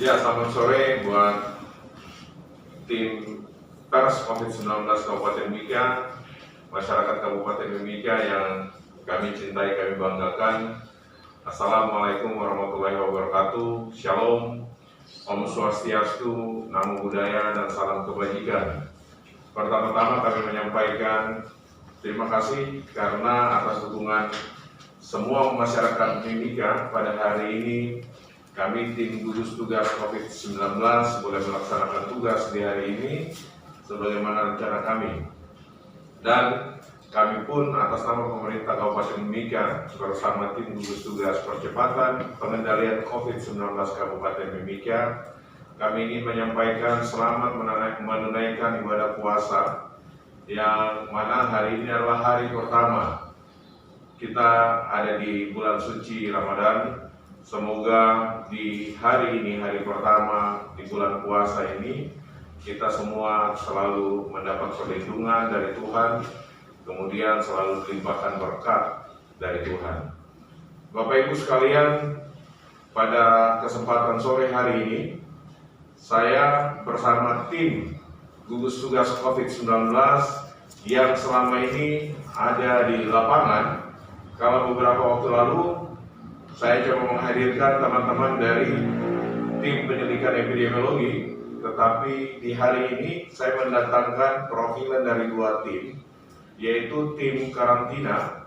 Ya, selamat sore buat tim pers COVID-19 Kabupaten Mimika, masyarakat Kabupaten Mimika yang kami cintai, kami banggakan. Assalamualaikum warahmatullahi wabarakatuh. Shalom, Om Swastiastu, Namo Buddhaya, dan salam kebajikan. Pertama-tama kami menyampaikan terima kasih karena atas dukungan semua masyarakat Mimika pada hari ini. Kami tim gugus tugas COVID-19 boleh melaksanakan tugas di hari ini sebagaimana rencana kami. Dan kami pun atas nama pemerintah Kabupaten Mimika bersama tim gugus tugas percepatan pengendalian COVID-19 Kabupaten Mimika, kami ingin menyampaikan selamat menunaikan ibadah puasa yang mana hari ini adalah hari pertama kita ada di bulan suci Ramadan. Semoga di hari ini, hari pertama di bulan puasa ini, kita semua selalu mendapat perlindungan dari Tuhan, kemudian selalu dilimpahkan berkat dari Tuhan. Bapak Ibu sekalian, pada kesempatan sore hari ini, saya bersama tim gugus tugas COVID-19 yang selama ini ada di lapangan. Kalau beberapa waktu lalu, saya coba menghadirkan teman-teman dari tim penyelidikan epidemiologi, tetapi di hari ini saya mendatangkan perwakilan dari dua tim, yaitu tim karantina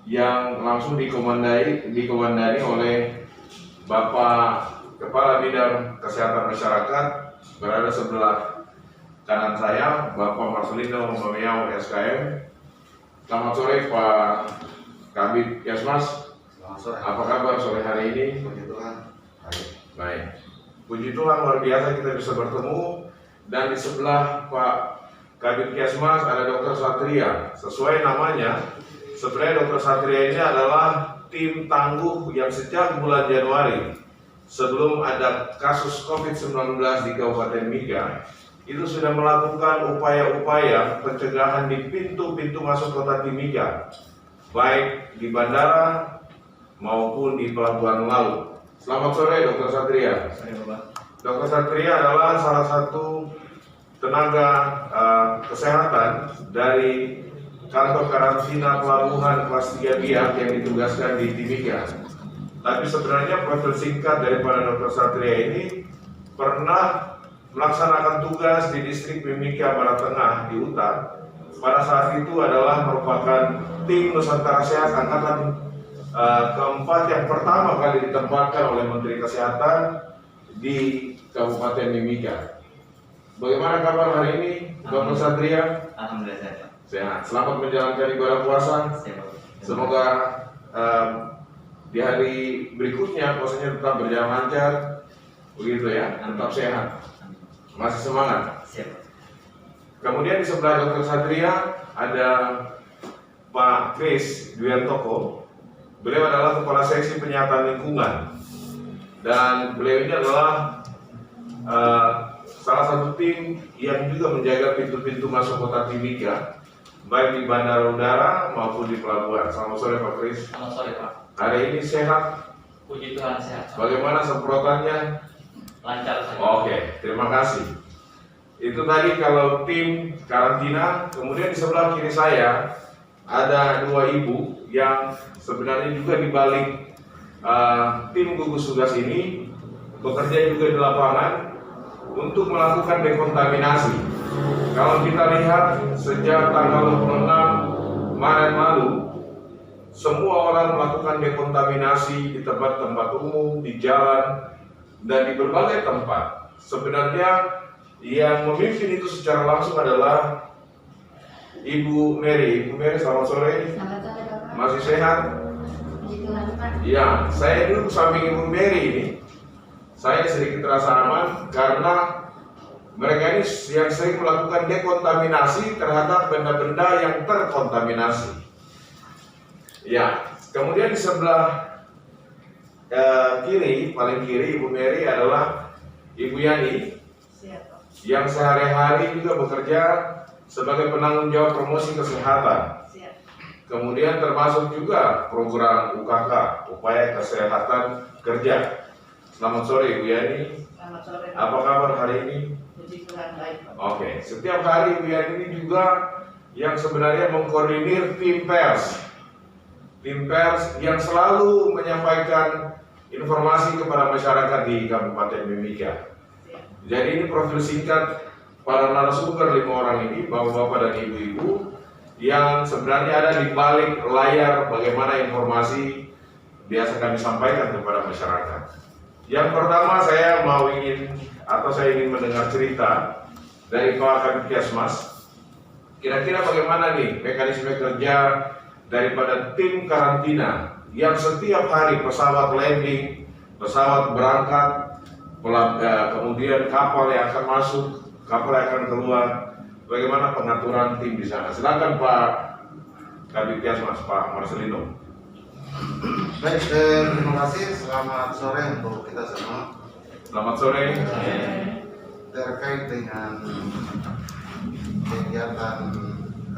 yang langsung dikomandani oleh Bapak Kepala Bidang Kesehatan Masyarakat berada sebelah kanan saya, Bapak Marcelino Mamiao SKM. Selamat sore Pak Kabid Kesmas. Apa kabar sore hari ini? Puji Tuhan. Baik. Puji Tuhan, luar biasa kita bisa bertemu. Dan di sebelah Pak Kabid Kesmas ada Dr. Satria. Sesuai namanya, sebenarnya Dr. Satria ini adalah tim tangguh yang sejak bulan Januari sebelum ada kasus COVID-19 di Kabupaten Mimika itu sudah melakukan upaya-upaya pencegahan di pintu-pintu masuk kota Timika, baik di bandara maupun di pelabuhan laut. Selamat sore Dr. Satria. Dr. Satria adalah salah satu tenaga kesehatan dari kantor karantina pelabuhan kelas 3 Biak yang ditugaskan di Timika. Tapi sebenarnya profil singkat daripada Dr. Satria ini pernah melaksanakan tugas di distrik Mimika Barat Tengah di Utar. Pada saat itu adalah merupakan tim Nusantara Sehat angkatan keempat yang pertama kali ditempatkan oleh Menteri Kesehatan di Kabupaten Mimika. Bagaimana kabar hari ini, Dr. Satria? Alhamdulillah sehat. Sehat. Selamat menjalankan ibadah puasa. Semoga di hari berikutnya puasanya tetap berjalan lancar, begitu ya, tetap sehat, masih semangat. Kemudian di sebelah Dr. Satria ada Pak Kris Dwiantoko. Beliau adalah Kepala Seksi Penyihatan Lingkungan dan beliau ini adalah salah satu tim yang juga menjaga pintu-pintu masuk kota Timika, baik di bandara udara maupun di pelabuhan. Selamat sore Pak Kris. Selamat sore Pak. Hari ini sehat? Puji Tuhan sehat. Bagaimana semprotannya? Lancar saja. Oke, terima kasih. Itu tadi kalau tim karantina. Kemudian di sebelah kiri saya ada dua ibu yang sebenarnya juga di balik tim gugus tugas ini bekerja juga di lapangan untuk melakukan dekontaminasi. Kalau kita lihat sejak tanggal 26 Maret lalu, semua orang melakukan dekontaminasi di tempat-tempat umum, di jalan, dan di berbagai tempat. Sebenarnya yang memimpin itu secara langsung adalah Ibu Mary. Ibu Mary, selamat sore. Selamat sore Bapak. Masih sehat? Puji Tuhan Pak. Ya, saya dulu samping Ibu Mary ini, saya sedikit rasa aman karena mereka ini yang sering melakukan dekontaminasi terhadap benda-benda yang terkontaminasi. Ya, kemudian di sebelah kiri, paling kiri Ibu Mary adalah Ibu Yani, yang sehari-hari juga bekerja sebagai penanggung jawab promosi kesehatan. Kemudian termasuk juga program UKK, Upaya Kesehatan Kerja. Selamat sore Bu Yani. Selamat sore. Apa kabar hari ini? Puji Tuhan baik. Oke, setiap hari Bu Yani ini juga yang sebenarnya mengkoordinir tim pers. Tim pers yang selalu menyampaikan informasi kepada masyarakat di Kabupaten Mimika. Jadi ini profil singkat para narasumber 5 orang ini, bapak-bapak dan ibu-ibu yang sebenarnya ada di balik layar bagaimana informasi biasa kami sampaikan kepada masyarakat. Yang pertama saya ingin mendengar cerita dari Pak Kabidkesmas. Kira-kira bagaimana nih mekanisme kerja daripada tim karantina yang setiap hari pesawat landing, pesawat berangkat, kemudian kapal yang akan masuk, kapal yang akan keluar, bagaimana pengaturan tim di sana? Silakan Pak Kabidkesmas, Pak Marcelino. Baik, terima kasih. Selamat sore untuk kita semua. Selamat sore. Terkait dengan kegiatan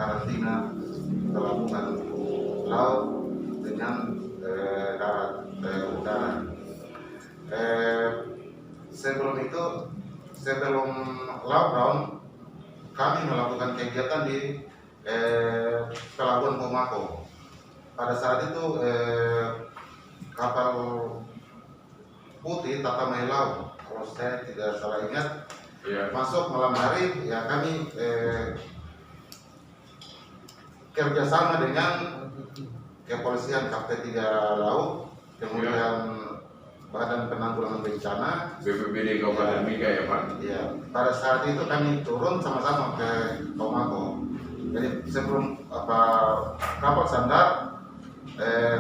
karantina pelabuhan laut dengan darat udara. Sebelum lockdown, kami melakukan kegiatan di Pelabuhan Pomako. Pada saat itu kapal putih Tata Mailau, kalau saya tidak salah ingat, masuk malam hari. Ya kami kerjasama dengan kepolisian KP3 Laut, kemudian Badan Penanggulangan Bencana, BPBD Kabupaten Mimika ya Pak. ya, pada saat itu kami turun sama-sama ke Pomako. Jadi sebelum kapal sandar,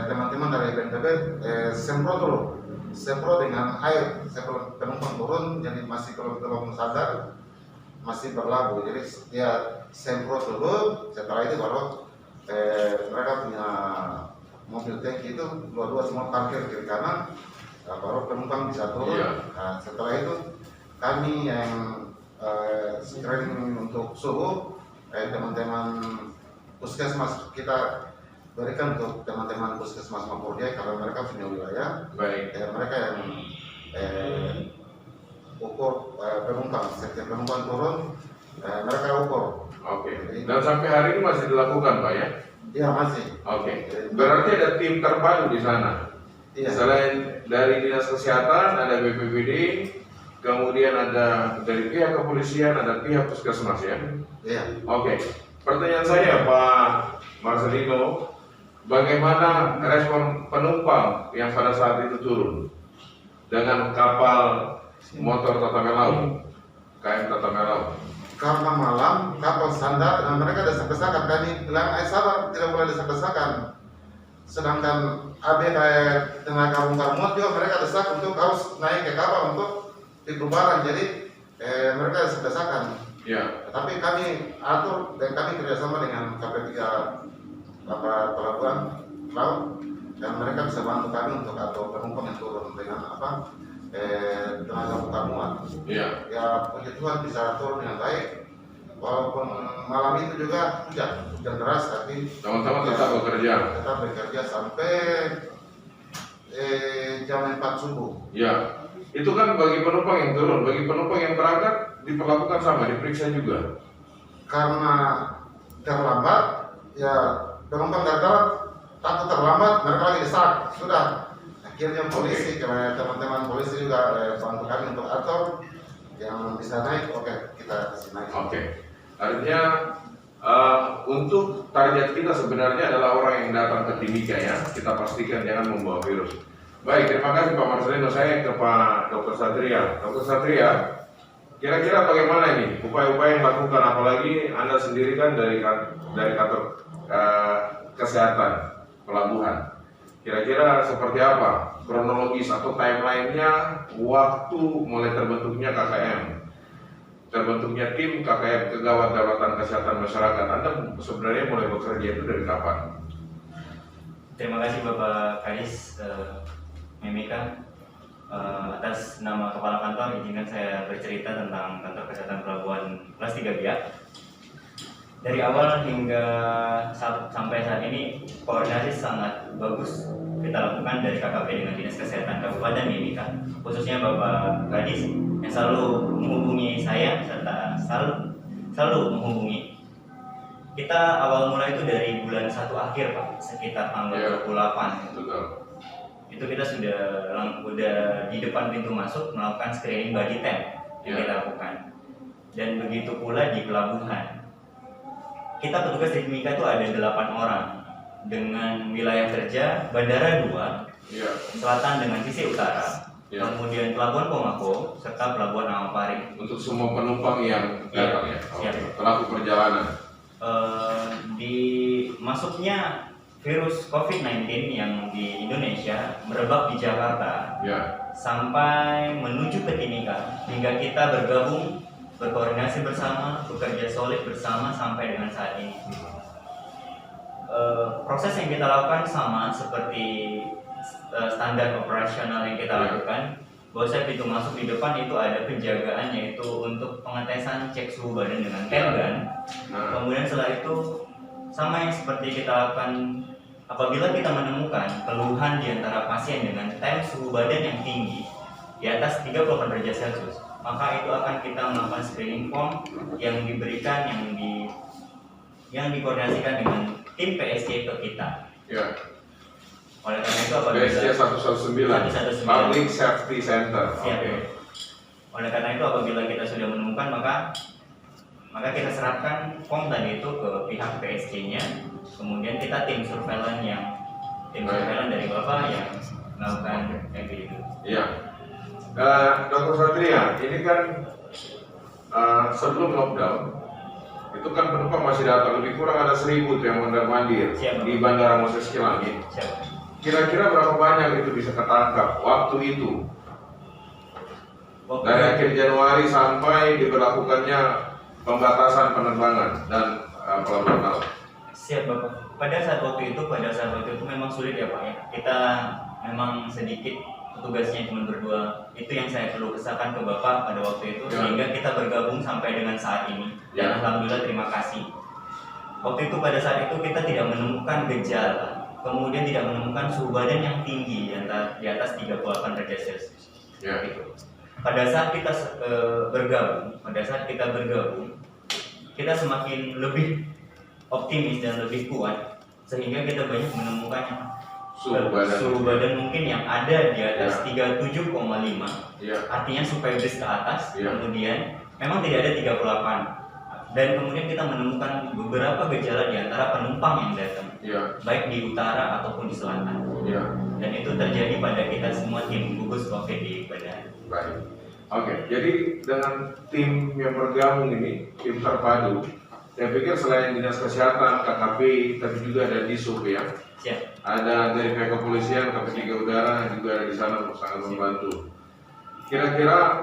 teman-teman dari BNPB semprot dengan air sebelum penumpang turun, jadi masih belum sadar, masih berlabuh. Jadi dia semprot dulu, setelah itu baru mereka punya mobil tangki itu dua-dua semua parkir kiri kanan, baru penumpang bisa turun. Nah, setelah itu kami yang screening untuk suhu, teman-teman puskesmas kita berikan untuk teman-teman puskesmas Mapolda karena mereka punya wilayah. Baik. Mereka yang ukur penumpang, setiap penumpang turun mereka ukur. Oke. Dan sampai hari ini masih dilakukan Pak ya? Iya masih. Oke. Berarti ada tim terpadu di sana. Iya. Selain dari dinas kesehatan, ada BPBD, kemudian ada dari pihak kepolisian, ada pihak puskesmas ya. Iya. Oke. Pertanyaan saya Pak Marcelino, bagaimana respon penumpang yang pada saat itu turun dengan kapal motor Tata Mailau, KM Tata Mailau? Karena malam kapal sandar, mereka desak-desakan. Kami bilang, sabar, tidak boleh desak-desakan. Sedangkan ABK tenaga bongkar muat juga mereka desak untuk harus naik ke kapal untuk dibubaran. Jadi mereka desak-desakan. Ya. Tapi kami atur dan kami kerjasama dengan KP3 Pelabuhan Laut, dan mereka bisa bantu kami untuk atur penumpang yang turun dengan tenaga bongkar muat. Iya. Ya puji Tuhan bisa turun dengan baik, walaupun malam itu juga hujan deras, tapi Teman-teman tetap bekerja. tetap bekerja sampai jam 4 subuh. Ya. Itu kan bagi penumpang yang turun, bagi penumpang yang berangkat diperlakukan sama, diperiksa juga. Karena terlambat, ya penumpang darat takut terlambat, mereka lagi desak, sudah. Akhirnya polisi, karena teman-teman polisi juga bantu kami untuk atur yang bisa naik. Oke, kita kasih naik. Oke. Artinya untuk target kita sebenarnya adalah orang yang datang ke Timika ya. Kita pastikan jangan membawa virus. Baik, terima kasih Pak Marcelino. Saya ke Pak Dr. Satria. Dr. Satria, kira-kira bagaimana ini upaya-upaya yang dilakukan, apalagi Anda sendiri kan dari kantor kesehatan pelabuhan. Kira-kira seperti apa kronologis atau timeline-nya waktu mulai terbentuknya KKM, terbentuknya tim KKM Kegawat Daruratan Kesehatan Masyarakat? Anda sebenarnya mulai bekerja itu dari kapan? Terima kasih Bapak Kadis Mimika. Atas nama Kepala Kantor, izinkan saya bercerita tentang Kantor Kesehatan Pelabuhan kelas 3 Biak. Dari awal hingga sampai saat ini koordinasi sangat bagus kita lakukan dari KKP dengan Dinas Kesehatan Kabupaten Mimika, khususnya Bapak Kadis yang selalu menghubungi saya serta selalu menghubungi. Kita awal mula itu dari bulan 1 akhir Pak, sekitar tanggal 28. Betul. Itu kita sudah di depan pintu masuk melakukan screening body temp yang kita lakukan. Dan begitu pula di pelabuhan. Kita petugas di Mimika itu ada 8 orang dengan wilayah kerja Bandara 2, Selatan dengan sisi utara, kemudian Pelabuhan Pomako serta Pelabuhan Amapari. Untuk semua penumpang yang datang ya, Siap. pelaku perjalanan. Di masuknya virus COVID-19 yang di Indonesia merebak di Jakarta sampai menuju ke Timika hingga kita bergabung, berkoordinasi bersama, bekerja solid bersama sampai dengan saat ini. Proses yang kita lakukan sama seperti standar operasional yang kita lakukan. Bahwasanya pintu masuk di depan itu ada penjagaan, yaitu untuk pengetesan cek suhu badan dengan Temgan. Kemudian setelah itu sama yang seperti kita lakukan apabila kita menemukan keluhan di antara pasien dengan suhu badan yang tinggi di atas 38 derajat Celcius, maka itu akan kita melakukan screening form yang diberikan yang dikoordinasikan dengan tim PSC ke kita. Oleh karena itu apabila PSC 119 Public Safety Center. Oleh karena itu apabila kita sudah menemukan maka kita serahkan form tadi itu ke pihak PSC-nya, kemudian kita tim surveillance dari Bapak yang melakukan itu. Iya. Dr. Satria, ini kan sebelum lockdown itu kan penumpang masih datang, lebih kurang ada 1.000 tuh yang mondar-mandir di Bandara Moses Kilangin. Kira-kira berapa banyak itu bisa ketangkap waktu itu? Dari akhir Januari sampai diberlakukannya pembatasan penerbangan dan pelabuhan laut. Siap Bapak. Pada saat waktu itu memang sulit ya Pak ya. Kita memang sedikit, tugasnya cuma berdua. Itu yang saya perlu kesahkan ke Bapak pada waktu itu, sehingga kita bergabung sampai dengan saat ini. Dan alhamdulillah terima kasih. Waktu itu pada saat itu kita tidak menemukan gejala, kemudian tidak menemukan suhu badan yang tinggi di atas 38 derajat Celcius. Pada saat kita bergabung, kita semakin lebih optimis dan lebih kuat, sehingga kita banyak menemukan suhu badan mungkin yang ada di atas 37,5, artinya supaya bis ke atas. Kemudian memang tidak ada 38, dan kemudian kita menemukan beberapa gejala di antara penumpang yang datang, baik di utara ataupun di selatan. Dan itu terjadi pada kita semua tim gugus COVID di Bandara. Baik. Oke, jadi dengan tim yang bergabung ini, tim terpadu, saya pikir selain Dinas Kesehatan, KKP, tapi juga ada Disub ya. Ada dari pihak kepolisian, KP3 Udara juga ada di sana untuk sangat membantu. Kira-kira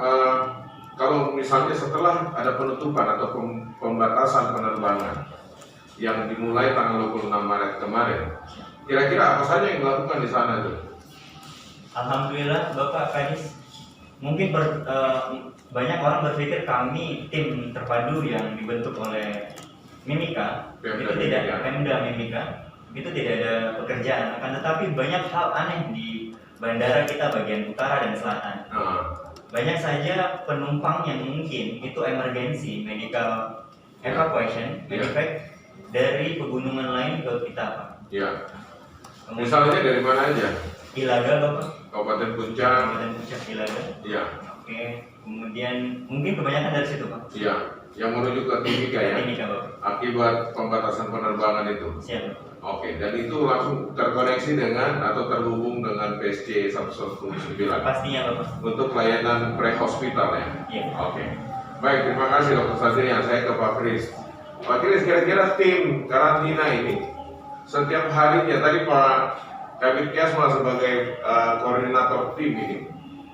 kalau misalnya setelah ada penutupan atau pembatasan penerbangan yang dimulai tanggal 26 Maret kemarin, kira-kira apa saja yang dilakukan di sana tuh? Alhamdulillah Bapak Kadis, mungkin banyak orang berpikir kami tim terpadu yang dibentuk oleh Mimika, Pemda Mimika, itu tidak ada pekerjaan, akan tetapi banyak hal aneh di bandara kita bagian utara dan selatan. Banyak saja penumpang yang mungkin itu emergency medical evacuation, medevac dari pegunungan lain ke kita Pak. Misalnya dari mana aja? Ilaga Bapak. Kabupaten Puncak. Ilaga. Oke. Kemudian mungkin kebanyakan dari situ Pak. Yang menuju ke Timika ya. Timika Bapak. Akibat pembatasan penerbangan itu. Siap. Oke, dan itu langsung terkoneksi dengan atau terhubung dengan PSC 119. Pastinya Bapak. Untuk layanan pre-hospital ya. Oke. Baik, terima kasih Dr. Satria. Saya ke Pak Kris. Pak Kris, kira-kira tim karantina ini setiap harinya, tadi Pak Kabit Kesma sebagai koordinator tim ini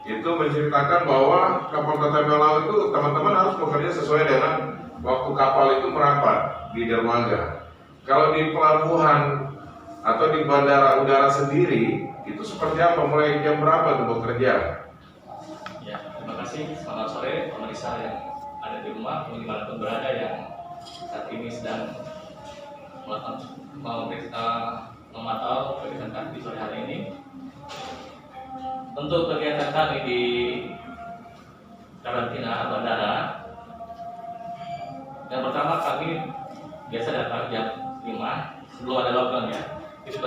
itu menceritakan bahwa kapal tata laut itu teman-teman harus bekerja sesuai dengan waktu kapal itu merapat di dermaga. Kalau di pelabuhan atau di bandara udara sendiri itu seperti apa? Mulai jam berapa tuh bekerja? Ya, terima kasih. Selamat sore pemirsa yang ada di rumah, dimanapun berada yang saat ini sedang memantau kegiatan kami di sore hari ini. Untuk kegiatan kami di karantina bandara, yang pertama kami biasa datang jam 5 sebelum ada lockdown ya. Itu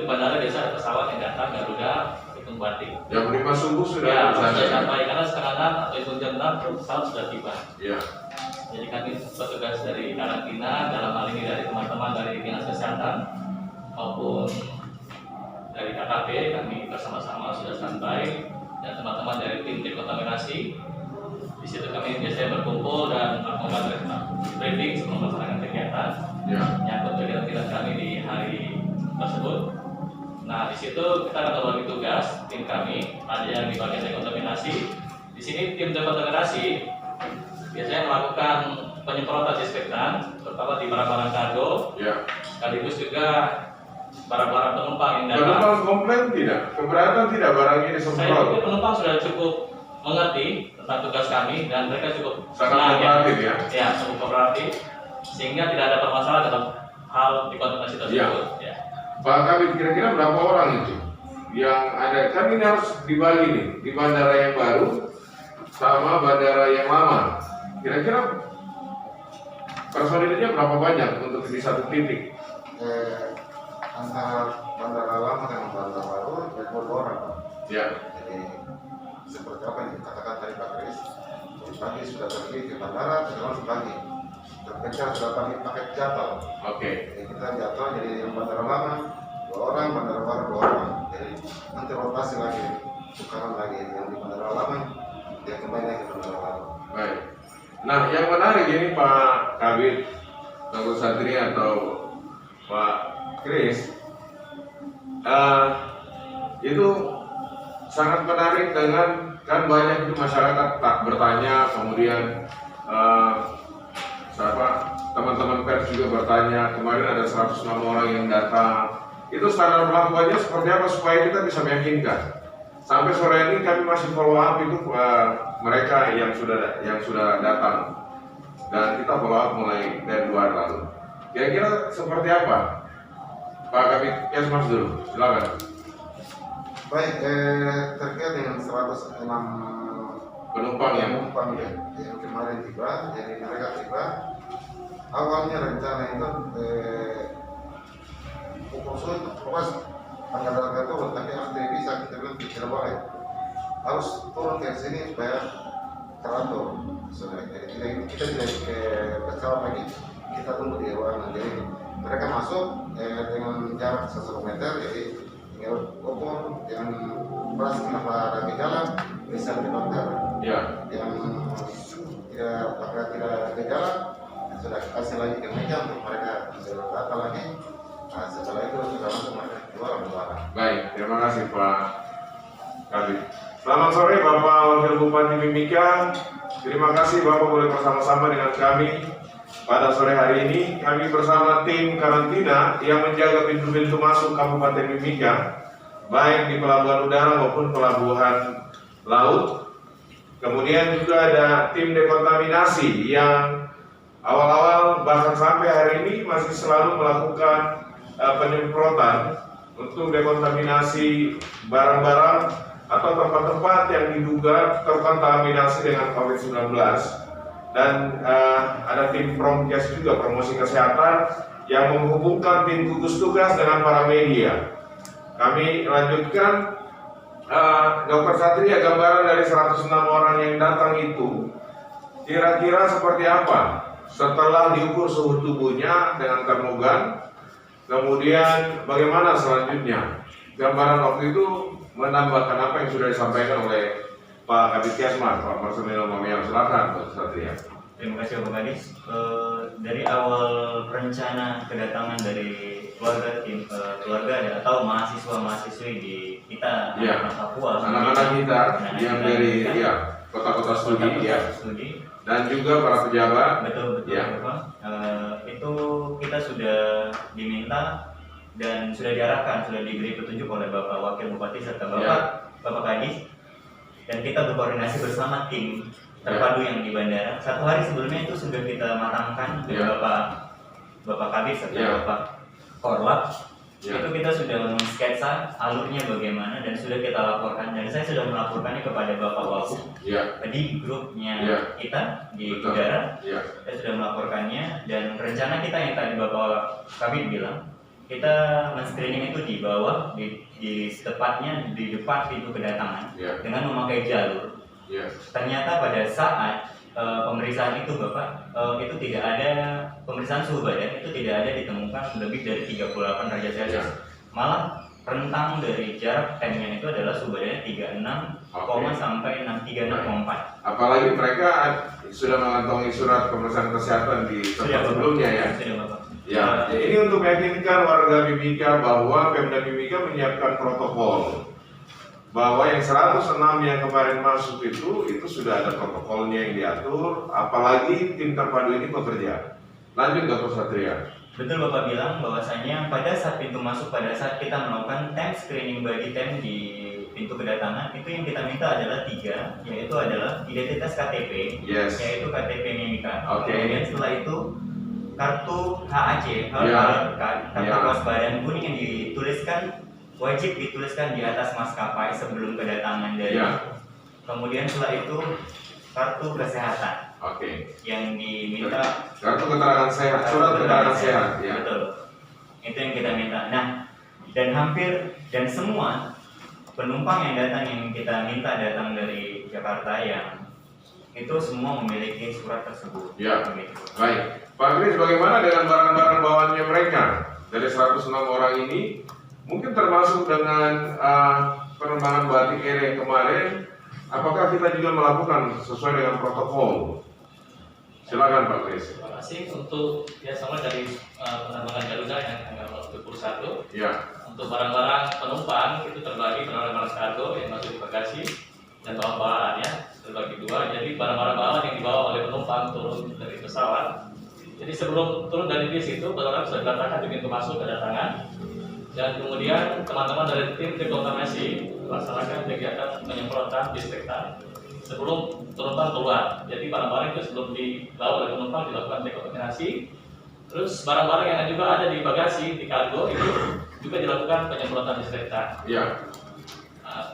bandara biasa ada pesawat yang datang Garuda itu Batik. Jam 5 subuh sudah Ya, di sana. sudah sampai karena setengah 6 atau jam 6 pesawat sudah tiba. Ya. Jadi kami petugas dari karantina dalam hal ini dari teman-teman dari dinas kesehatan maupun dari KKP kami bersama-sama sudah standby dan teman-teman dari tim dekontaminasi. Di situ kami biasanya berkumpul dan melakukan briefing sebelum melaksanakan kegiatan. Ya. Menyangkut kegiatan kami di hari tersebut. Nah, di situ kita akan berbagi tugas tim kami, ada yang di bagian dekontaminasi. Di sini tim dekontaminasi biasanya melakukan penyemprotan disinfektan, terutama di barang-barang kargo, Ya. sekaligus juga barang-barang penumpang yang datang. Penumpang komplain tidak? Keberatan tidak barang ini Saya semprot? pikir penumpang sudah cukup mengerti tentang tugas kami dan mereka cukup Sangat senang kooperatif ya? Ya, cukup kooperatif sehingga tidak ada permasalahan dalam hal dekontaminasi tersebut. Ya. Pak Kabit, kira-kira berapa orang itu yang ada? Kan ini harus dibagi nih, di bandara yang baru sama bandara yang lama. Kira-kira personilnya berapa banyak untuk di satu titik? Antara bandara lama dengan bandara baru ada 2 orang, Pak. Ya. Jadi seperti apa yang dikatakan tadi Pak Kris, tadi pagi sudah pergi ke bandara, sudah langsung pagi. Terpencar sudah pagi paket jadwal. Oke. Jadi kita jadwal jadi yang bandara lama 2 orang, bandara baru 2 orang. Jadi nanti rotasi lagi, tukaran lagi yang di bandara lama, dia kembali lagi ke bandara baru. Baik. Nah, yang menarik ini Pak Kabit, Dr. Satria atau Pak Kris, itu sangat menarik dengan kan banyak itu masyarakat tak bertanya, kemudian teman-teman pers juga bertanya, kemarin ada 106 orang yang datang. Itu standar melakukannya seperti apa supaya kita bisa meyakinkan. Sampai sore ini kami masih follow up itu mereka yang sudah datang dan kita follow up mulai dari luar lalu. Kira-kira seperti apa? Pak Kabit Kesmas dulu, silakan. Baik, terkait dengan 106 Penumpang yang yang kemarin tiba, jadi mereka tiba. Awalnya rencana itu pukul pokoknya tanggal turun, tapi harus tidak bisa, kita bilang tidak boleh. Harus turun ke sini supaya teratur. Jadi kita tidak ke pesawat lagi, kita tunggu di ruangan. Jadi mereka masuk dengan jarak 1 meter, jadi tinggal ukur yang pas kenapa ada gejala bisa dibakar. Ya. Yang tidak ada gejala sudah kasih lagi ke meja untuk mereka bisa data lagi. Nah, setelah itu sudah langsung mereka keluar. Baik, terima kasih Pak Kabit. Selamat sore Bapak Wakil Bupati Mimika. Terima kasih Bapak boleh bersama-sama dengan kami pada sore hari ini. Kami bersama tim karantina yang menjaga pintu-pintu masuk Kabupaten Mimika, baik di pelabuhan udara maupun pelabuhan laut. Kemudian juga ada tim dekontaminasi yang awal-awal bahkan sampai hari ini masih selalu melakukan penyemprotan untuk dekontaminasi barang-barang atau tempat-tempat yang diduga terkontaminasi dengan COVID-19. Dan ada tim Promkes juga, promosi kesehatan, yang menghubungkan tim gugus tugas dengan para media. Kami lanjutkan, Dr. Satria, gambaran dari 106 orang yang datang itu kira-kira seperti apa setelah diukur suhu tubuhnya dengan termogan, kemudian bagaimana selanjutnya? Gambaran waktu itu menambahkan apa yang sudah disampaikan oleh Pak Kabit Kesmas, Pak Marcelino Mamiam. Silakan Dr. Satria. Terima kasih Bapak Kadis. Dari awal rencana kedatangan dari keluarga atau mahasiswa-mahasiswi di kita Ya. anak Papua, Anak-anak kita yang dari kota-kota studi, dan juga para pejabat. Betul Ya. Bapak. Itu kita sudah diminta dan sudah diarahkan, sudah diberi petunjuk oleh Bapak Wakil Bupati serta Bapak Kadis, dan kita berkoordinasi bersama tim terpadu yang di bandara. 1 hari sebelumnya itu sudah kita matangkan dengan Bapak Kadis serta Bapak Korlap Ya. Itu kita sudah sketsa alurnya bagaimana dan sudah kita laporkan, dan saya sudah melaporkannya kepada Bapak Wagub Ya. di grupnya Ya. kita di Betul. udara. Ya. Saya sudah melaporkannya, dan rencana kita yang tadi Bapak Kabit bilang, kita men-screening itu di bawah, di tepatnya di depan pintu kedatangan Ya. dengan memakai jalur. Ya. Ternyata pada saat pemeriksaan itu Bapak, itu tidak ada pemeriksaan suhu badan, itu tidak ada ditemukan lebih dari 38 derajat Celcius. Ya. Malah rentang dari jarak temnya itu adalah suhu badannya 36, Oke. sampai 36,4. Apalagi mereka sudah mengantongi surat pemeriksaan kesehatan di tempat sebelumnya ya. Sudah Bapak. Ya, ini untuk meyakinkan warga Mimika bahwa Pemda Mimika menyiapkan protokol bahwa yang 106 yang kemarin masuk itu sudah ada protokolnya yang diatur, apalagi tim terpadu ini bekerja. Lanjut Dr. Satria. Betul Bapak bilang bahwasanya pada saat pintu masuk, pada saat kita melakukan time screening body time di pintu kedatangan, itu yang kita minta adalah 3, yaitu adalah identitas KTP, Yes. yaitu KTP Mimika. Oke. Kemudian setelah itu kartu HAC, Ya. kartu Ya. kewaspadaan kuning yang wajib dituliskan di atas maskapai sebelum kedatangan dari. Ya. Kemudian setelah itu kartu kesehatan Oke. yang diminta. Kartu keterangan sehat, surat keterangan sehat. Ya. Betul. Itu yang kita minta. Nah, dan semua penumpang yang datang, yang kita minta datang dari Jakarta, yang itu semua memiliki surat tersebut. Ya. Begitu. Baik. Pak Kris, bagaimana dengan barang-barang bawaannya mereka? Dari 106 orang ini, mungkin termasuk dengan penerbangan batik air yang kemarin, apakah kita juga melakukan sesuai dengan protokol? Silakan Pak Kris. Terima kasih untuk sama dari penerbangan Garuda yang tanggal 21. Ya. Untuk barang-barang penumpang itu terbagi barang-barang kargo yang masuk di bagasi dan bawaan-bawaannya terbagi 2. Jadi barang-barang bawaan yang dibawa oleh penumpang turun dari pesawat. Jadi sebelum turun dari bis itu barang-barang sudah diletakkan di pintu masuk kedatangan. Dan kemudian teman-teman dari tim dekontaminasi melaksanakan kegiatan penyemprotan disinfektan sebelum penumpang keluar. Jadi barang-barang itu sebelum dibawa oleh penumpang dilakukan dekontaminasi. Terus barang-barang yang juga ada di bagasi, di kargo itu juga dilakukan penyemprotan disinfektan. Ya.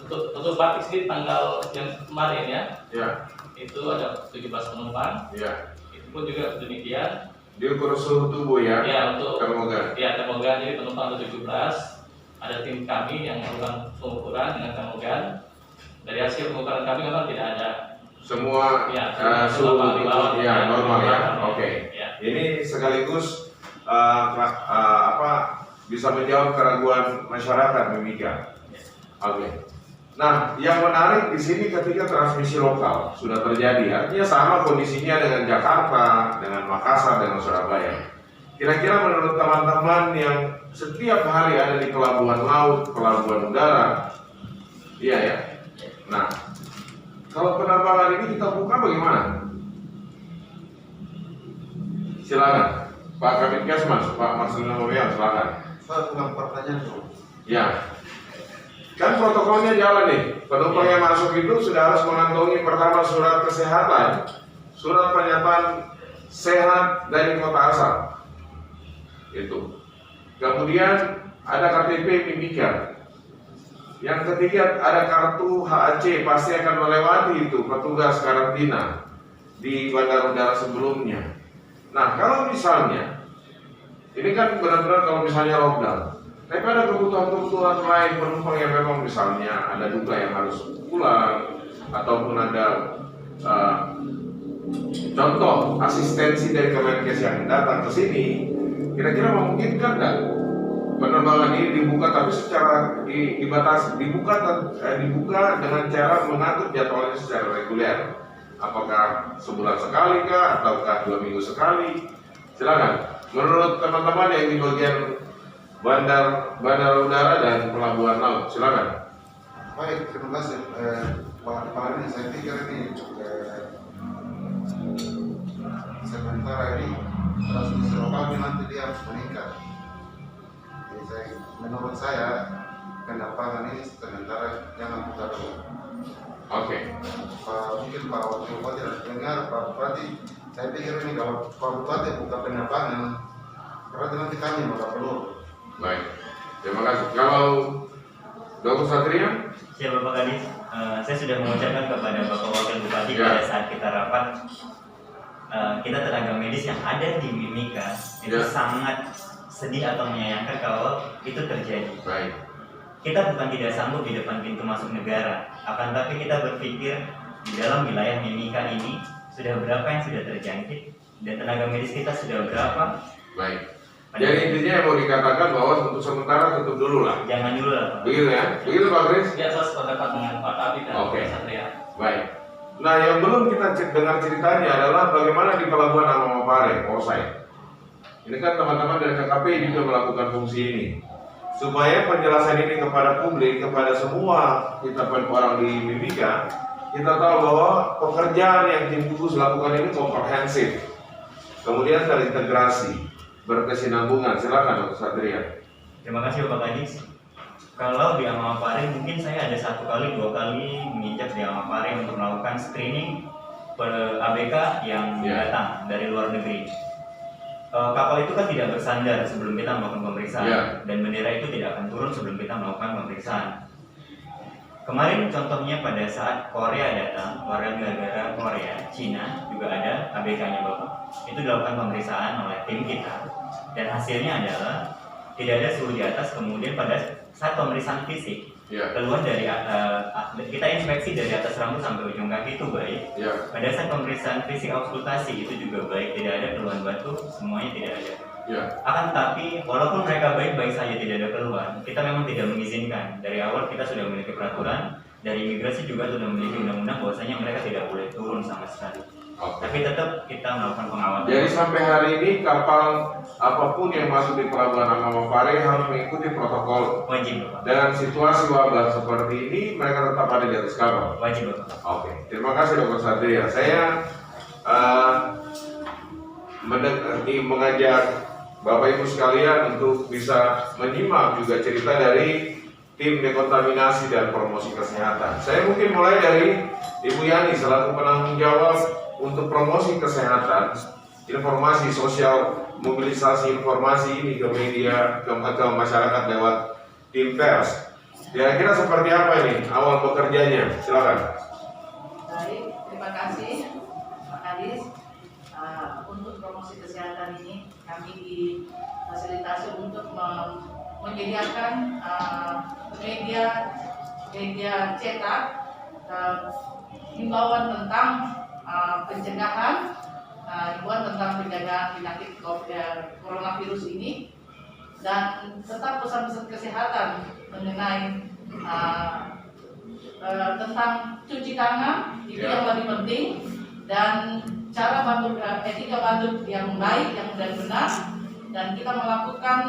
Untuk batik sendiri tanggal yang kemarin ya, Ya. itu ada 17 penumpang. Ya. Itu pun juga demikian. Diukur suhu tubuh ya. Ya, untuk Termogan. ya termogan, jadi penumpang ada 17. Ada tim kami yang melakukan pengukuran dengan termogan. Dari hasil pengukuran kami memang tidak ada. Semua Ya, suhu normal di bawah. tubuh ya normal ya. Normal. Oke. Ya. Ini sekaligus bisa menjawab keraguan masyarakat Mimika. Oke. Nah, yang menarik di sini ketika transmisi lokal sudah terjadi, artinya sama kondisinya dengan Jakarta, dengan Makassar, dengan Surabaya. Kira-kira menurut teman-teman yang setiap hari ada di pelabuhan laut, pelabuhan udara, iya ya. Nah, kalau penerbangan ini kita buka bagaimana? Silakan, Pak Kabit Kesmas, Pak Marcelino Mobian, silakan. Pak, bukan pertanyaan dulu. Ya, kan protokolnya jalan nih. Penumpang yang masuk itu sudah harus mengantongi pertama surat kesehatan, surat pernyataan sehat dari kota asal. Itu. Kemudian ada KTP Mimika. Yang ketiga ada kartu HAC, pasti akan melewati itu petugas karantina di bandara udara sebelumnya. Nah, kalau misalnya ini kan benar-benar kalau misalnya lockdown, tapi ada kebutuhan-kebutuhan lain penumpang yang memang misalnya ada duga yang harus pulang ataupun ada contoh asistensi dari Kemenkes yang datang ke sini, kira-kira memungkinkan nggak penerbangan ini dibuka tapi secara dibuka dengan cara mengatur jadwalnya secara reguler? Apakah sebulan sekali kah ataukah 2 minggu sekali? Silakan. Menurut teman-teman yang di bagian bandar udara dan pelabuhan laut, silakan. Baik, terima kasih. Pak ini saya pikir ini sementara ini transmisi lokal ini nanti dia harus meningkat. Jadi menurut saya penerbangan ini sementara jangan buka dulu. Oke. Mungkin Pak Wakil Bupati harus dengar, Pak Bupati. Saya pikir ini kalau Pak Bupati buka penerbangan, berarti nanti kami bakal peluru. Baik. Terima kasih. Kalau Dr. Satria? Ya Bapak Kadis, saya sudah mengucapkan kepada Bapak Wakil Bupati Ya. pada saat kita rapat, kita tenaga medis yang ada di Mimika itu Ya. sangat sedih atau menyayangkan kalau itu terjadi. Baik. Kita bukan tidak sanggup di depan pintu masuk negara, akan tapi kita berpikir di dalam wilayah Mimika ini sudah berapa yang sudah terjangkit dan tenaga medis kita sudah berapa. Baik. Jadi intinya yang mau dikatakan bahwa untuk sementara tutup dulu lah. Jangan dulu lah Pak. Begitu ya? Begitu Pak Kris? Ya, saya sependapat dengan Pak Kabit dan Oke. Pak Satria. Baik. Nah, yang belum kita dengar ceritanya adalah bagaimana di Pelabuhan Amamapare, Polsek. Ini kan teman-teman dari KKP juga melakukan fungsi ini. Supaya penjelasan ini kepada publik, kepada semua kita orang di Mimika, kita tahu bahwa pekerjaan yang tim gugus lakukan ini komprehensif. Kemudian terintegrasi, berkesinambungan. Silakan Dr. Satria. Terima kasih Bapak Kadis. Kalau di Amamapare mungkin saya ada 1 kali 2 kali menginjak di Amamapare untuk melakukan screening per ABK yang Ya. datang dari luar negeri. Kapal itu kan tidak bersandar sebelum kita melakukan pemeriksaan Ya. dan bendera itu tidak akan turun sebelum kita melakukan pemeriksaan. Kemarin contohnya pada saat Korea datang, warga negara Korea, Cina juga ada ABK-nya Bapak. Itu dilakukan pemeriksaan oleh tim kita dan hasilnya adalah tidak ada suhu di atas. Kemudian pada saat pemeriksaan fisik Ya. keluar dari kita inspeksi dari atas rambut sampai ujung kaki itu baik. Ya. Pada saat pemeriksaan fisik auskultasi itu juga baik, tidak ada keluhan batuk, semuanya tidak ada. Ya. Akan tetapi walaupun mereka baik-baik saja tidak ada keluhan, kita memang tidak mengizinkan. Dari awal kita sudah memiliki peraturan, dari imigrasi juga sudah memiliki undang-undang bahwasanya mereka tidak boleh turun sama sekali. Oke. Tapi tetap kita melakukan pengawasan. Jadi sampai hari ini kapal apapun yang masuk di Pelabuhan Amamapare harus mengikuti protokol. Wajib Bapak. Dengan situasi wabah seperti ini, mereka tetap ada di atas kapal. Wajib Bapak. Oke, terima kasih Dr. Satria. Saya mengajak Bapak Ibu sekalian untuk bisa menyimak juga cerita dari tim dekontaminasi dan promosi kesehatan. Saya mungkin mulai dari Ibu Yani selaku penanggung jawab untuk promosi kesehatan, informasi sosial, mobilisasi informasi ini ke media, ke masyarakat lewat tim pers. Kira-kira seperti apa ini awal bekerjanya? Silakan. Baik, terima kasih Pak Kadis. Untuk promosi kesehatan ini kami difasilitasi untuk menyediakan media cetak himbauan tentang pencegahan penyakit coronavirus ini dan tetap pesan-pesan kesehatan mengenai tentang cuci tangan itu Ya. yang lebih penting dan cara etika badut yang baik yang benar dan kita melakukan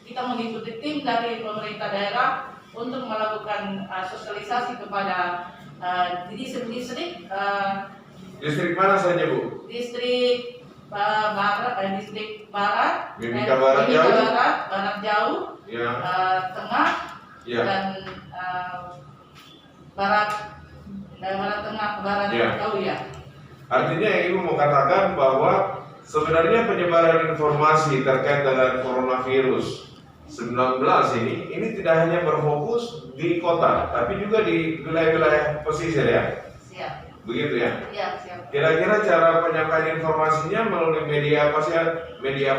kita mengikuti tim dari pemerintah daerah untuk melakukan sosialisasi kepada distrik Distrik mana saja Bu? distrik barat, Mimika Barat Jauh? barat jauh, Ya. tengah Ya. dan barat tengah, barat Ya. jauh ya. Artinya yang Ibu mau katakan bahwa sebenarnya penyebaran informasi terkait dengan coronavirus 19 ini tidak hanya berfokus di kota, tapi juga di wilayah-wilayah pesisir ya, Siap, begitu ya. iya siap. Kira-kira cara penyampaian informasinya melalui media apa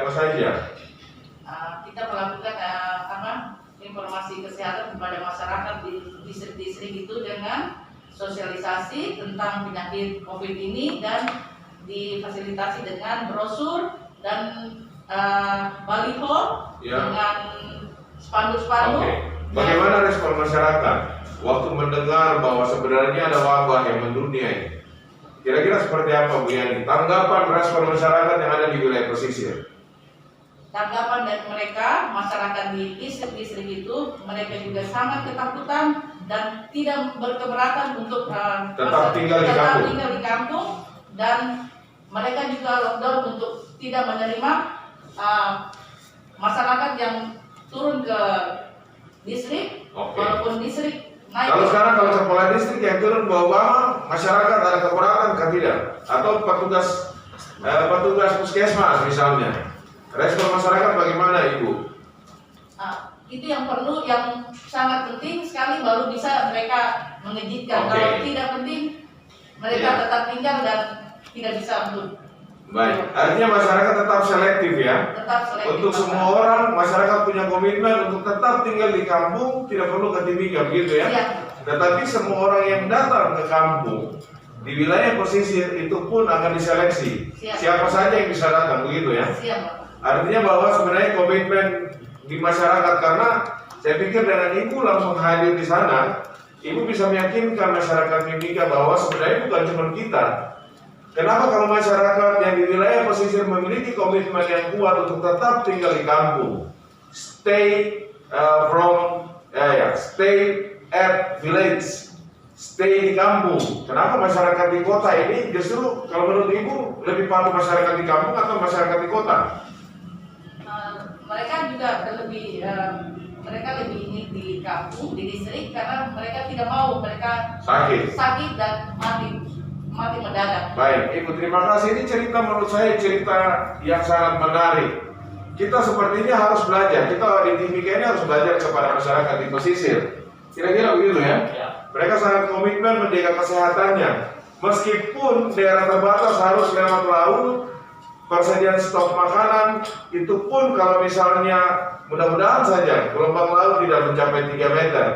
saja? Kita melakukan informasi kesehatan kepada masyarakat di distrik-distrik itu dengan sosialisasi tentang penyakit COVID ini dan difasilitasi dengan brosur dan baliho Ya. dengan spanduk-spanduk. Oke. Bagaimana respon masyarakat waktu mendengar bahwa sebenarnya ada wabah yang mendunia ini? Kira-kira seperti apa Bu Yani? Tanggapan respon masyarakat yang ada di wilayah pesisir? Tanggapan dari mereka, masyarakat di distrik-distrik itu, mereka juga sangat ketakutan dan tidak berkeberatan untuk Tetap tinggal di kampung. tinggal di kampung dan mereka juga lockdown untuk tidak menerima masyarakat yang turun ke distrik, Oke. walaupun distrik naik. Kalau sekarang kalau kepala distrik yang turun bawa masyarakat ada keberatan kan tidak? Atau petugas puskesmas misalnya, respon masyarakat bagaimana Ibu? itu yang perlu, yang sangat penting sekali baru bisa mereka mengejutkan. Oke. Kalau tidak penting, mereka Iya. tetap tinggal dan tidak bisa untuk Baik, artinya masyarakat tetap selektif ya. tetap selektif. Untuk semua orang, masyarakat punya komitmen untuk tetap tinggal di kampung, tidak perlu ke Timika, begitu ya. Iya. Tetapi semua orang yang datang ke kampung di wilayah pesisir itu pun akan diseleksi. Siap. Siapa saja yang bisa datang, begitu ya. Siap, Pak. Artinya bahwa sebenarnya komitmen di masyarakat, karena saya pikir dengan ibu langsung hadir di sana, ibu bisa meyakinkan masyarakat Mimika bahwa sebenarnya bukan cuma kita. Kenapa kalau masyarakat yang di wilayah pesisir memiliki komitmen yang kuat untuk tetap tinggal di kampung, stay stay at village, stay di kampung. Kenapa masyarakat di kota ini justru kalau menurut ibu lebih patuh masyarakat di kampung atau masyarakat di kota? Mereka juga lebih mereka lebih ini di kampung, di distrik, karena mereka tidak mau mereka sakit dan mati mendadak. Baik, Ibu, terima kasih. Ini cerita menurut saya cerita yang sangat menarik. Kita sepertinya harus belajar. Kita di Timika ini harus belajar kepada masyarakat di pesisir. Kira-kira begitu ya? Ya. Mereka sangat komitmen menjaga kesehatannya. Meskipun daerah terbatas harus lewat laut, persediaan stok makanan itu pun kalau misalnya mudah-mudahan saja gelombang laut tidak mencapai 3 meter.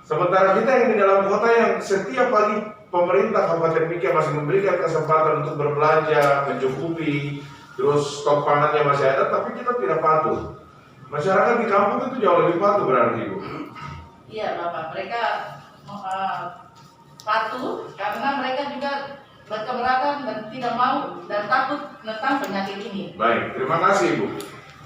Sementara kita yang di dalam kota yang setiap pagi pemerintah Kabupaten Mika masih memberikan kesempatan untuk berbelanja, mencukupi, terus stok pangannya masih ada, tapi kita tidak patuh. Masyarakat di kampung itu jauh lebih patuh berarti, Ibu. Iya, Bapak. Mereka patuh karena mereka juga berkeberatan dan tidak mau dan takut tentang penyakit ini. Baik, terima kasih Ibu.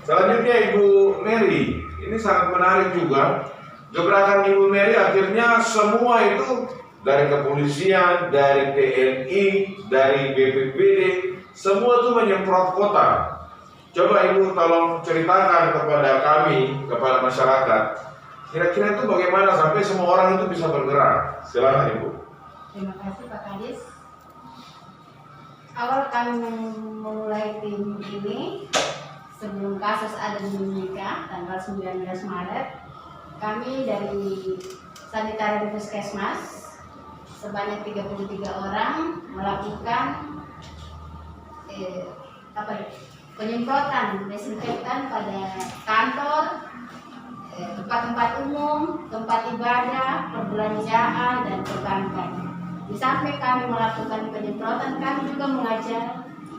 Selanjutnya Ibu Mary, ini sangat menarik juga. Gebrakan Ibu Mary akhirnya semua itu dari kepolisian, dari TNI, dari BPBD, semua itu menyemprot kota. Coba Ibu tolong ceritakan kepada kami, kepada masyarakat, kira-kira itu bagaimana sampai semua orang itu bisa bergerak. Silakan Ibu. Terima kasih Pak Kadis. Awal kami memulai tim ini sebelum kasus ada di Mimika tanggal 19 Maret, kami dari sanitari puskesmas sebanyak 33 orang melakukan penyemprotan desinfektan pada kantor, tempat-tempat umum, tempat ibadah, perbelanjaan, dan perbankan. Di samping kami melakukan penyemprotan, kami juga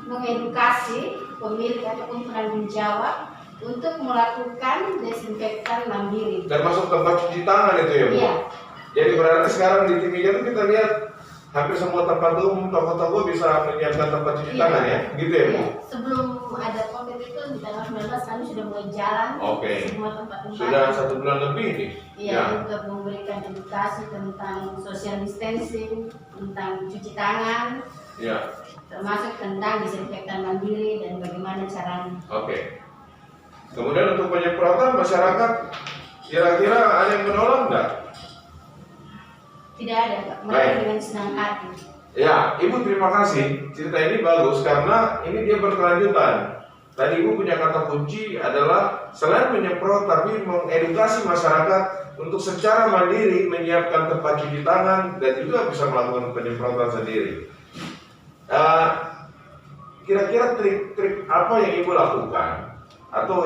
mengedukasi pemilik ataupun penanggung jawab untuk melakukan desinfektan mandiri. Termasuk tempat cuci tangan itu ya Bu? Iya. Jadi berarti sekarang di Timika itu kita lihat hampir semua tempat umum, toko-toko bisa menyiapkan tempat cuci tangan ya? Gitu ya Bu? Iya. Sebelum ada COVID itu di tanggal 19 kami sudah mulai jalan Oke. semua tempat-tempat. Sudah 1 bulan lebih nih? Iya, untuk memberikan edukasi tentang social distancing, tentang cuci tangan, Ya. termasuk tentang disinfektan mandiri dan bagaimana caranya. Oke. Kemudian untuk penyemprotan masyarakat kira-kira ada yang menolak nggak? Tidak ada, Pak. Mereka Baik. dengan senang hati. Ya, Ibu terima kasih. Cerita ini bagus karena ini dia berkelanjutan. Tadi Ibu punya kata kunci adalah selain menyemprot tapi mengedukasi masyarakat untuk secara mandiri menyiapkan tempat cuci tangan dan juga bisa melakukan penyemprotan sendiri. Kira-kira trik-trik apa yang Ibu lakukan atau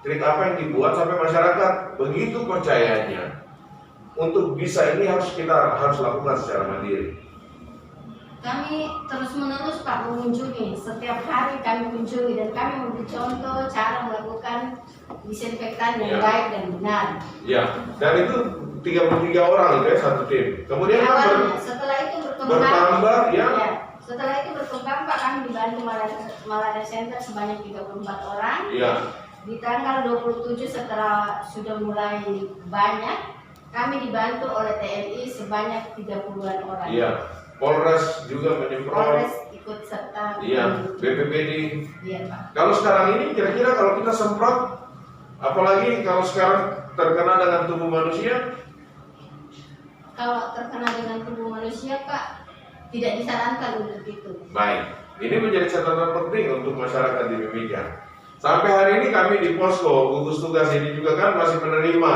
trik apa yang dibuat sampai masyarakat begitu percayanya untuk bisa ini kita harus lakukan secara mandiri? Kami terus-menerus Pak mengunjungi, setiap hari kami kunjungi dan kami memberi contoh cara melakukan disinfektan yang Ya. baik dan benar. Ya, dan itu 33 orang itu ya satu tim. Kemudian kan Awalnya, setelah itu bertambah ya. Setelah itu berkembang Pak, kami dibantu Malada Center sebanyak 34 orang. Ya, Di tanggal 27 setelah sudah mulai banyak, kami dibantu oleh TNI sebanyak 30-an orang. iya. Polres juga menyemprot. Polres ikut serta. Iya, BPBD. Iya Pak. Kalau sekarang ini kira-kira kalau kita semprot, apalagi kalau sekarang terkena dengan tubuh manusia, Kalau terkena dengan tubuh manusia Pak, tidak disarankan untuk itu. baik. Ini menjadi catatan penting untuk masyarakat di Mimika. Sampai hari ini kami di posko gugus tugas ini juga kan masih menerima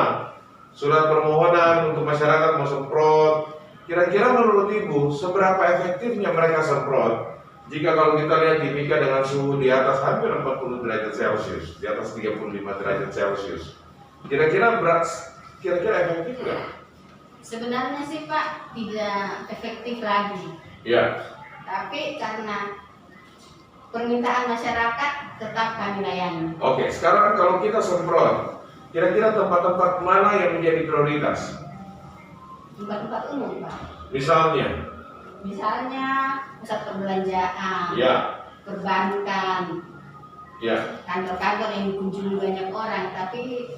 surat permohonan untuk masyarakat mau semprot. Kira-kira menurut Ibu seberapa efektifnya mereka semprot? Jika kalau kita lihat di Mika dengan suhu di atas hampir 40 derajat Celcius, di atas 35 derajat Celcius, kira-kira efektif nggak? Sebenarnya sih Pak tidak efektif lagi. Ya. Tapi karena permintaan masyarakat tetap kami layani. Oke, sekarang kalau kita semprot, kira-kira tempat-tempat mana yang menjadi prioritas? Tempat-tempat umum Pak. Misalnya pusat perbelanjaan, Ya. perbankan, Ya. kantor-kantor yang dikunjungi banyak orang. Tapi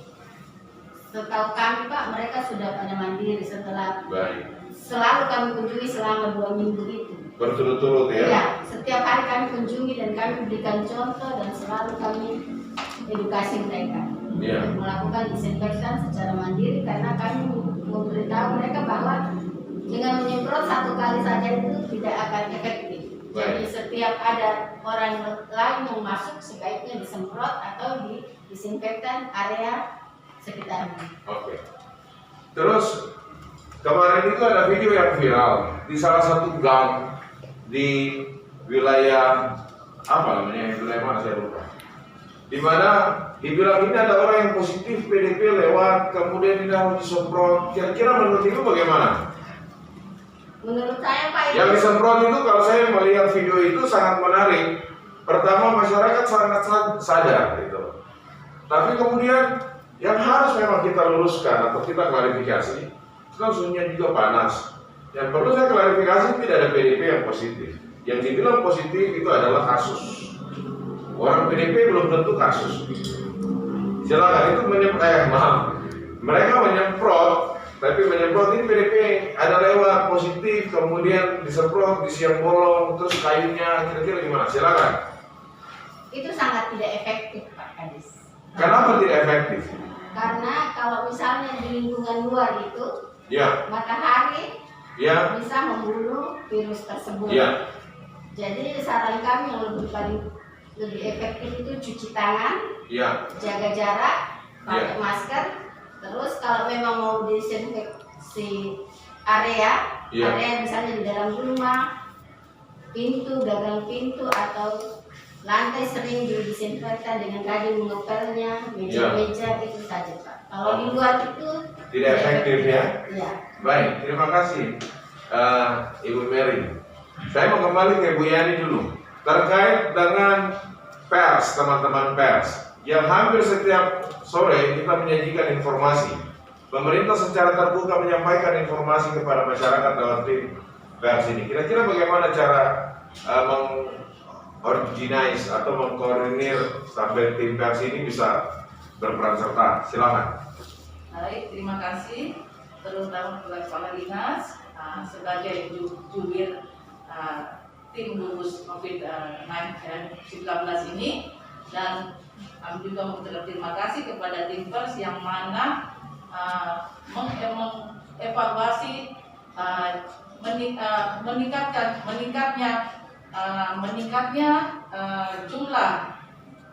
setahu kami Pak, mereka sudah pada mandiri setelah Baik. selalu kami kunjungi selama 2 minggu itu. Berturut-turut ya? Iya, setiap hari kami kunjungi dan kami berikan contoh dan selalu kami edukasi mereka Iya. untuk melakukan disinfektan secara mandiri karena kami memberitahu mereka bahwa dengan menyemprot 1 kali saja itu tidak akan efektif. Jadi setiap ada orang lain yang masuk sebaiknya disemprot atau disinfektan area sekitarnya. Oke. Terus kemarin itu ada video yang viral di salah satu gang di wilayah apa namanya, wilayah mana saya lupa, di mana dibilang ini ada orang yang positif PDP lewat, kemudian tidak harus disemprot. Kira-kira menurut Ibu bagaimana? Menurut saya Pak, Yang disemprot itu kalau saya melihat video itu sangat menarik. Pertama masyarakat sangat sadar gitu. Tapi kemudian yang harus memang kita luruskan atau kita klarifikasi, kan suhunya juga panas. Yang perlu saya klarifikasi, tidak ada PDP yang positif. Yang dibilang positif itu adalah kasus. Orang PDP belum tentu kasus. Silakan itu mereka menyemprot, tapi menyemprot ini PDP ada lewat positif, kemudian disemprot di siang bolong, terus kayunya kira-kira gimana? Silakan. itu sangat tidak efektif Pak Kadis. Kenapa tidak efektif? Karena kalau misalnya di lingkungan luar itu Ya, matahari ya, bisa membunuh virus tersebut. ya, Jadi saran kami yang lebih efektif itu cuci tangan, ya, jaga jarak, pakai Ya. masker. Terus kalau memang mau disinfeksi area, Ya. area misalnya di dalam rumah, pintu, gagang pintu atau lantai sering disinfektan dengan rajin mengepelnya, meja-meja itu saja Pak. Kalau di luar itu tidak efektif ya. Ya. Baik, terima kasih Ibu Mary. Saya mau kembali ke Bu Yani dulu terkait dengan pers, teman-teman pers yang hampir setiap sore kita menyajikan informasi. Pemerintah secara terbuka menyampaikan informasi kepada masyarakat dalam tim pers ini. Kira-kira bagaimana cara mengorganize atau mengkoordinir sampai tim pers ini bisa berperan serta? Silakan. Baik, terima kasih terutama kepada Kepala Dinas sebagai jubir tim gugus COVID-19 ini, dan kami juga berterima kasih kepada tim pers yang mana mengevaluasi meningkatnya jumlah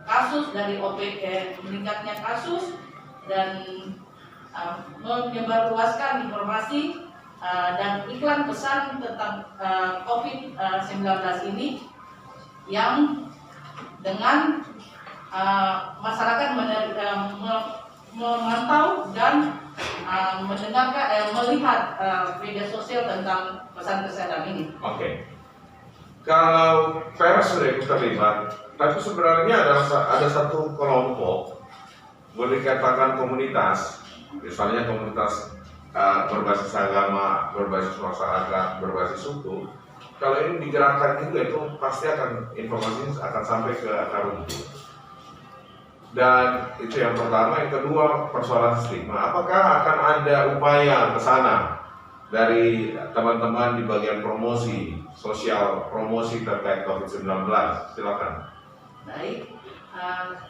kasus dari OPD, meningkatnya kasus dan menyebarluaskan informasi dan iklan pesan tentang COVID-19 ini yang dengan masyarakat memantau dan melihat media sosial tentang pesan kesehatan ini. Oke. Kalau pers sudah ikut terlibat, tapi sebenarnya ada satu kelompok, boleh dikatakan komunitas, misalnya komunitas berbasis agama, berbasis masyarakat, berbasis suku. Kalau ini digerakkan juga itu pasti akan informasi akan sampai ke akar rumput. Dan itu yang pertama. Yang kedua, persoalan stigma. Apakah akan ada upaya ke sana dari teman-teman di bagian promosi sosial, promosi terkait COVID-19? Silakan. Baik,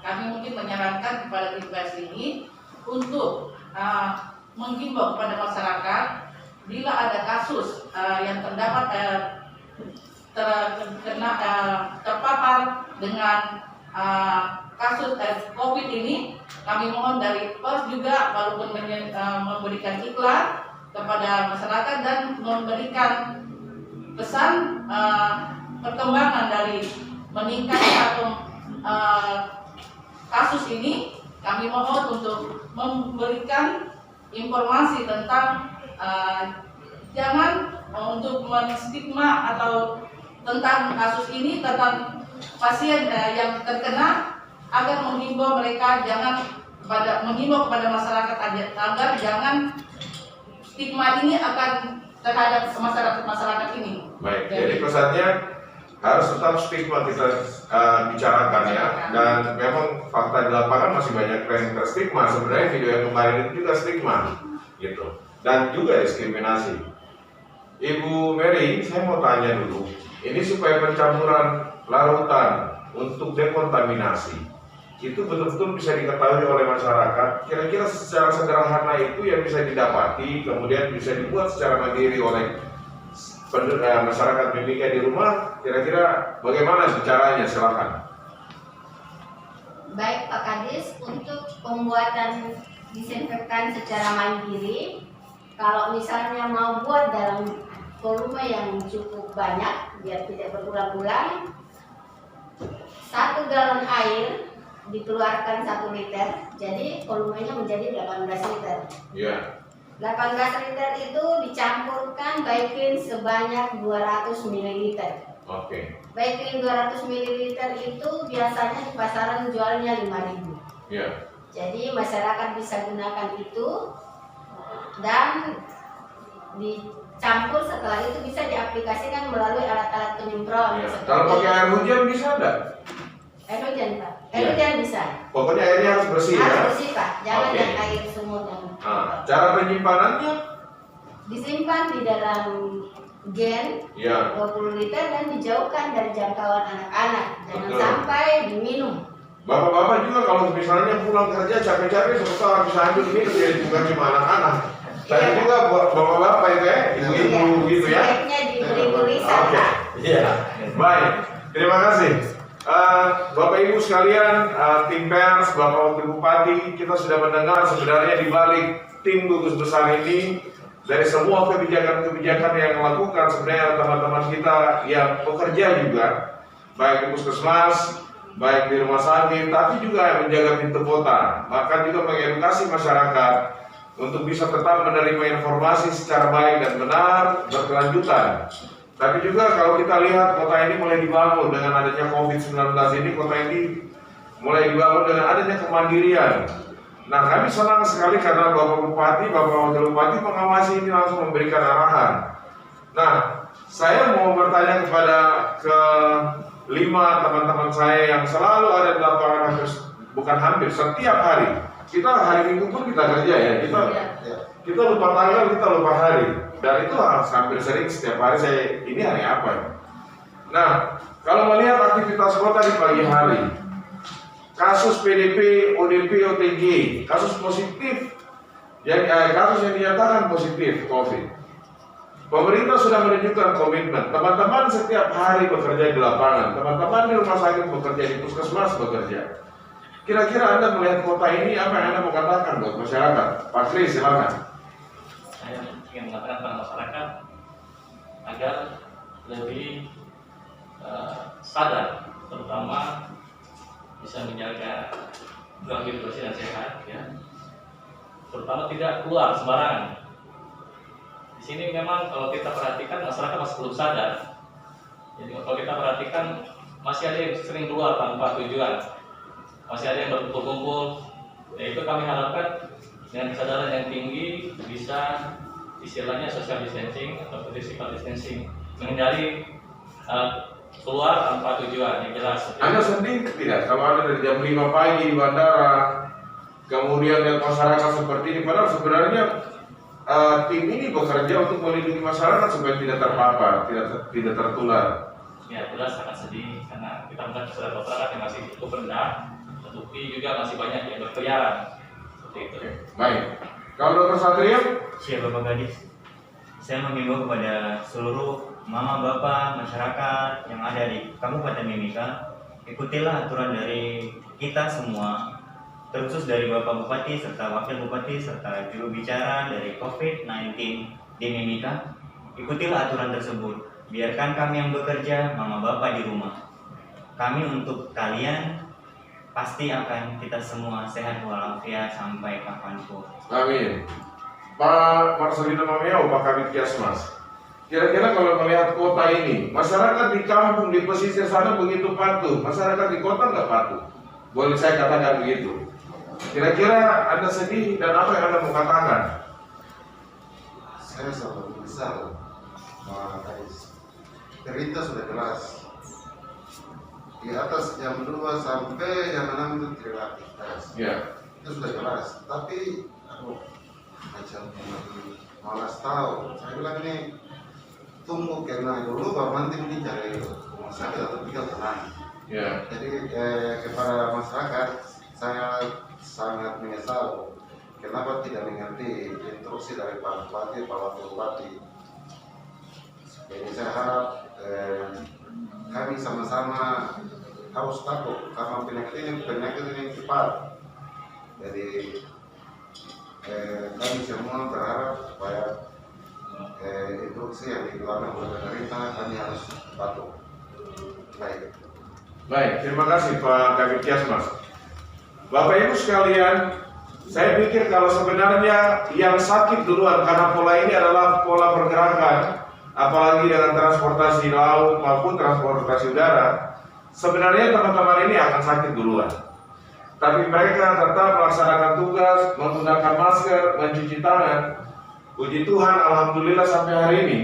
kami mungkin menyarankan kepada tim pers ini untuk menghimbau kepada masyarakat bila ada kasus yang terdapat terpapar dengan kasus COVID ini, kami mohon dari pers juga walaupun memberikan iklan kepada masyarakat dan memberikan pesan perkembangan dari meningkatnya atau kasus ini, kami mohon untuk memberikan informasi tentang jangan untuk menstigma atau tentang kasus ini, tentang pasien yang terkena, agar menghimbau mereka menghimbau kepada masyarakat agar jangan stigma ini akan terhadap masyarakat ini. Baik, jadi pesannya harus tetap stigma kita bicarakan ya, dan memang fakta di lapangan masih banyak yang terstigma. Sebenarnya video yang kemarin itu juga stigma gitu, dan juga diskriminasi. Ibu Mary, saya mau tanya dulu, ini supaya pencampuran larutan untuk dekontaminasi itu betul-betul bisa diketahui oleh masyarakat, kira-kira secara sederhana itu yang bisa didapati, kemudian bisa dibuat secara mandiri oleh masyarakat Mimika di rumah, kira-kira bagaimana caranya? Silakan. Baik Pak Kadis, untuk pembuatan disinfektan secara mandiri, kalau misalnya mau buat dalam volume yang cukup banyak biar tidak berulang-ulang, 1 galon air dikeluarkan 1 liter, jadi volumenya menjadi 18 liter. Ya. 18 liter itu dicampurkan Baiklin sebanyak 200 ml. Oke. Baiklin 200 ml itu biasanya di pasaran jualnya 5.000. Ya. Jadi masyarakat bisa gunakan itu dan dicampur, setelah itu bisa diaplikasikan melalui alat-alat penyemprot. Ya. Kalau pakai air hujan bisa enggak? Air hujan Pak, air hujan bisa. Pokoknya airnya harus bersih ya. Harus bersih Pak, jangan Oke. yang air sumur dan Cara penyimpanannya? disimpan di dalam gen Ya. 20 liter dan dijauhkan dari jangkauan anak-anak. Jangan Betul. sampai diminum. Bapak-bapak juga kalau misalnya pulang kerja capek-capek, sebetulnya habis ambil ini jadi bukan cuma anak-anak. Saya Iya. juga buat bapak-bapak itu ya, ibu-ibu gitu ya. Sebaiknya diberi tulisan Oke. Pak. Iya. Baik. Terima kasih. Bapak Ibu sekalian, tim pers, Bapak Wakil Bupati, kita sudah mendengar sebenarnya di balik tim gugus besar ini dari semua kebijakan-kebijakan yang dilakukan sebenarnya teman-teman kita yang bekerja juga, baik di puskesmas, baik di rumah sakit, tapi juga menjaga pintu kota, bahkan juga mengedukasi masyarakat untuk bisa tetap menerima informasi secara baik dan benar berkelanjutan. Tapi juga kalau kita lihat kota ini mulai dibangun dengan adanya COVID-19 ini, kota ini mulai dibangun dengan adanya kemandirian. Nah, kami senang sekali karena Bapak Bupati, Bapak Wakil Bupati mengawasi ini, langsung memberikan arahan. Nah, saya mau bertanya kepada ke-5 teman-teman saya yang selalu ada di lapangan, hampir setiap hari. Kita hari Minggu pun kita kerja ya, kita lupa tanggal, kita lupa hari. Dan itu hampir sering setiap hari ini hari apa ya? Nah, kalau melihat aktivitas kota di pagi hari, kasus PDP, ODP, OTG, kasus positif, kasus yang dinyatakan positif COVID. Pemerintah sudah menunjukkan komitmen. Teman-teman setiap hari bekerja di lapangan, teman-teman di rumah sakit bekerja, di puskesmas bekerja. Kira-kira Anda melihat kota ini, apa yang Anda mau katakan buat masyarakat? Pak Kris, silakan. Saya ingin mengatakan kepada masyarakat agar lebih sadar, terutama bisa menjaga ruang hidup bersih dan sehat, ya. Terutama tidak keluar sembarangan. Di sini memang kalau kita perhatikan masyarakat masih belum sadar. Jadi kalau kita perhatikan masih ada yang sering keluar tanpa tujuan, masih ada yang berkumpul-kumpul. Ya, itu kami harapkan dengan kesadaran yang tinggi bisa istilahnya social distancing atau physical distancing, menghindari keluar tanpa tujuan yang jelas. Anda sedih tidak kalau Anda dari jam 5 pagi di bandara, kemudian lihat masyarakat seperti ini, padahal sebenarnya tim ini bekerja untuk melindungi masyarakat supaya tidak terpapar, tidak tertular. Ya, jelas sangat sedih karena kita melihat kesadaran masyarakat yang masih cukup rendah, tetapi juga masih banyak yang berkeliaran. Seperti itu. Oke, baik. Kalau Dr. Satria? Siap Bapak Gadis. Saya mengimbau kepada seluruh mama bapak masyarakat yang ada di Kabupaten Mimika ikutilah aturan dari kita semua, terkhusus dari Bapak Bupati serta Wakil Bupati serta juru bicara dari COVID-19 di Mimika. Ikutilah aturan tersebut. Biarkan kami yang bekerja, mama bapak di rumah. Kami untuk kalian pasti akan kita semua sehat walafiat sampai kapanpun. Amin. Pak Marcelino Mamiau, Pak Kabid Kiasmas. Kira-kira kalau melihat kota ini, masyarakat di kampung di pesisir sana begitu patuh, masyarakat di kota nggak patuh. Boleh saya katakan begitu. Kira-kira Anda sedih dan apa yang Anda mau katakan? Saya sangat besar, Pak Kais. Perintah sudah jelas. Di atas jam 2 sampai jam 6 itu tidak aktivitas. Ya. Itu sudah jelas. Tapi macam malas tahu. Saya bilang ini tunggu kena dulu baru nanti mungkin cari rumah sakit atau tinggal tenang. Ya. Jadi kepada masyarakat saya sangat menyesal kenapa tidak mengerti instruksi dari Pak Bupati, Pak Wakil Bupati. Jadi saya harap kami sama-sama harus takut karena penyakit ini cepat. Jadi kami semua berharap supaya instruksi yang dikeluarkan oleh pemerintah kami harus patuh. Baik, terima kasih Pak Kabid Kiasmas. Bapak Ibu sekalian, saya pikir kalau sebenarnya yang sakit duluan karena pola ini adalah pola pergerakan, apalagi dengan transportasi laut maupun transportasi udara, sebenarnya teman-teman ini akan sakit duluan. Tapi mereka tetap melaksanakan tugas, menggunakan masker, mencuci tangan. Puji Tuhan, alhamdulillah sampai hari ini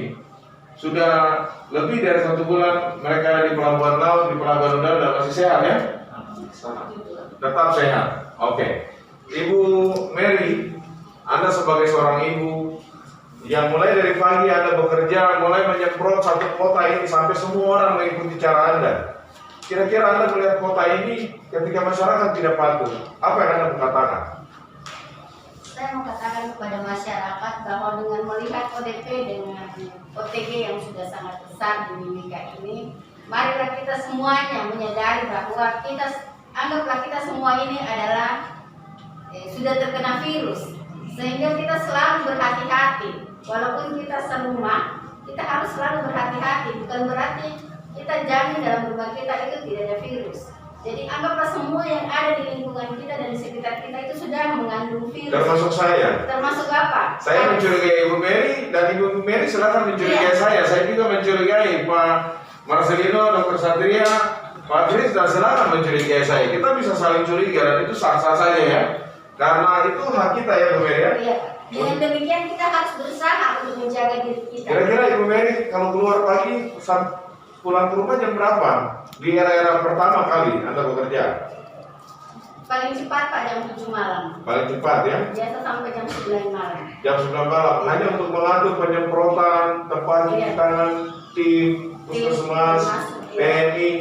sudah lebih dari 1 bulan mereka di pelabuhan laut, di pelabuhan udara dan masih sehat ya? Tetap sehat. Oke. Ibu Mary, Anda sebagai seorang ibu yang mulai dari pagi Anda bekerja, mulai menyemprot satu kota ini sampai semua orang mengikuti cara Anda. Kira-kira Anda melihat kota ini ketika masyarakat tidak patuh, apa yang Anda mau katakan? Saya mau katakan kepada masyarakat bahwa dengan melihat ODP dengan OTG yang sudah sangat besar di Mimika ini, marilah kita semuanya menyadari bahwa anggaplah kita semua ini adalah sudah terkena virus, sehingga kita selalu berhati-hati. Walaupun kita serumah, kita harus selalu berhati-hati. Bukan berarti kita jamin dalam rumah kita itu tidak ada virus. Jadi anggaplah semua yang ada di lingkungan kita dan di sekitar kita itu sudah mengandung virus. Termasuk saya. Termasuk apa? Saya mencurigai Ibu Mary dan Ibu Mary silakan mencurigai saya. Saya juga mencurigai Pak Marcelino, Dr. Satria, Pak Chris dan silakan mencurigai saya. Kita bisa saling curiga dan itu sah-sah saja ya. Karena itu hak kita ya Bu Mary ya. Iya. Dengan demikian kita harus berusaha untuk menjaga diri kita. Kira-kira Ibu Mary kalau keluar pagi pulang ke rumah jam berapa? Di era-era pertama kali Anda bekerja? Paling cepat Pak jam 7 malam. Paling cepat ya? Biasa sampai jam 9 malam. Jam 9 malam. Hanya untuk mengatur penyemprotan, tempat cuci tangan, tim, puskesmas, TNI.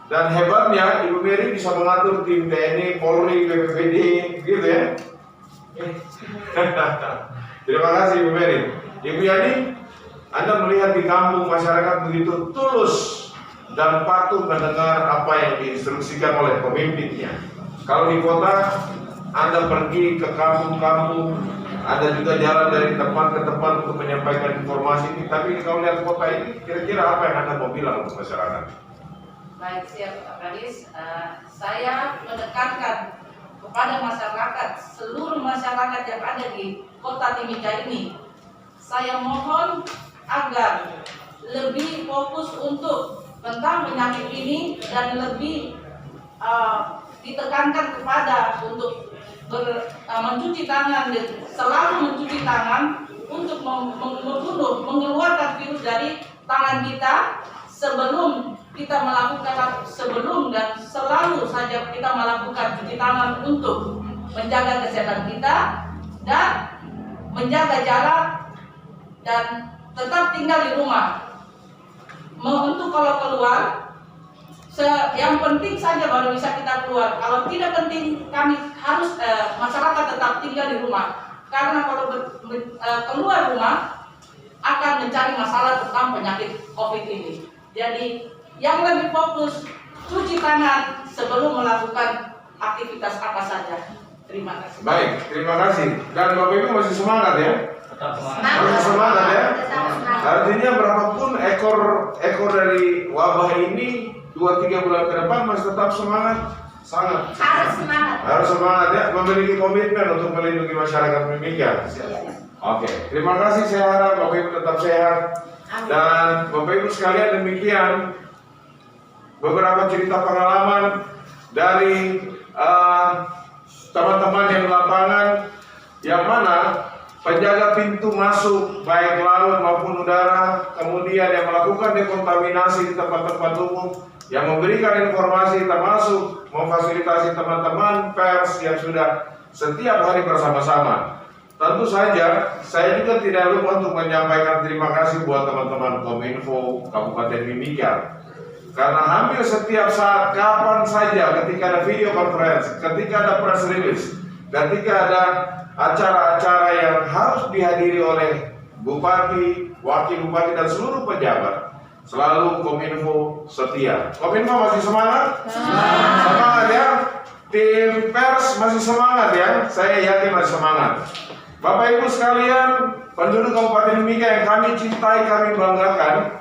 Dan hebatnya Ibu Mary bisa mengatur tim TNI, Polri, BPPD, gitu ya. Terima kasih Ibu Mary. Ibu Yani, Anda melihat di kampung masyarakat begitu tulus dan patuh mendengar apa yang diinstruksikan oleh pemimpinnya. Kalau di kota, Anda pergi ke kampung-kampung, Anda juga jalan dari tempat ke tempat untuk menyampaikan informasi ini. Tapi kalau lihat kota ini, kira-kira apa yang Anda mau bilang untuk masyarakat? Baik, siap Pak Kadis. Saya menekankan kepada masyarakat, seluruh masyarakat yang ada di Kota Timika ini, saya mohon agar lebih fokus untuk tentang penyakit ini dan lebih ditekankan kepada untuk mencuci tangan, selalu mencuci tangan untuk membunuh, mengeluarkan virus dari tangan kita sebelum kita melakukan dan selalu saja kita melakukan cuci tangan untuk menjaga kesehatan kita dan menjaga jarak dan tetap tinggal di rumah. Untuk kalau keluar, yang penting saja baru bisa kita keluar. Kalau tidak penting, kami harus masyarakat tetap tinggal di rumah. Karena kalau keluar rumah akan mencari masalah tentang penyakit COVID ini. Jadi yang lebih fokus cuci tangan sebelum melakukan aktivitas apa saja. Terima kasih. Baik, terima kasih. Dan Bapak Ibu masih semangat ya? Tetap semangat. Harus semangat ya. Tetap semangat. Artinya berapapun ekor dari wabah ini 2-3 bulan ke depan masih tetap semangat, sangat. Harus semangat. Harus semangat ya, memiliki komitmen untuk melindungi masyarakat Mimika. Oke, terima kasih. Saya harap Bapak Ibu tetap sehat. Amin. Dan Bapak Ibu sekalian, demikian beberapa cerita pengalaman dari teman-teman yang di lapangan, yang mana penjaga pintu masuk baik laut maupun udara, kemudian yang melakukan dekontaminasi di tempat-tempat umum, yang memberikan informasi termasuk memfasilitasi teman-teman pers yang sudah setiap hari bersama-sama. Tentu saja, saya juga tidak lupa untuk menyampaikan terima kasih buat teman-teman Kominfo Kabupaten Mimika. Karena hampir setiap saat, kapan saja, ketika ada video conference, ketika ada press release, ketika ada acara-acara yang harus dihadiri oleh Bupati, Wakil Bupati, dan seluruh pejabat, selalu Kominfo setia. Kominfo masih semangat? Semangat ya? Tim pers masih semangat ya? Saya yakin masih semangat. Bapak Ibu sekalian, penduduk Kabupaten Mimika yang kami cintai, kami banggakan,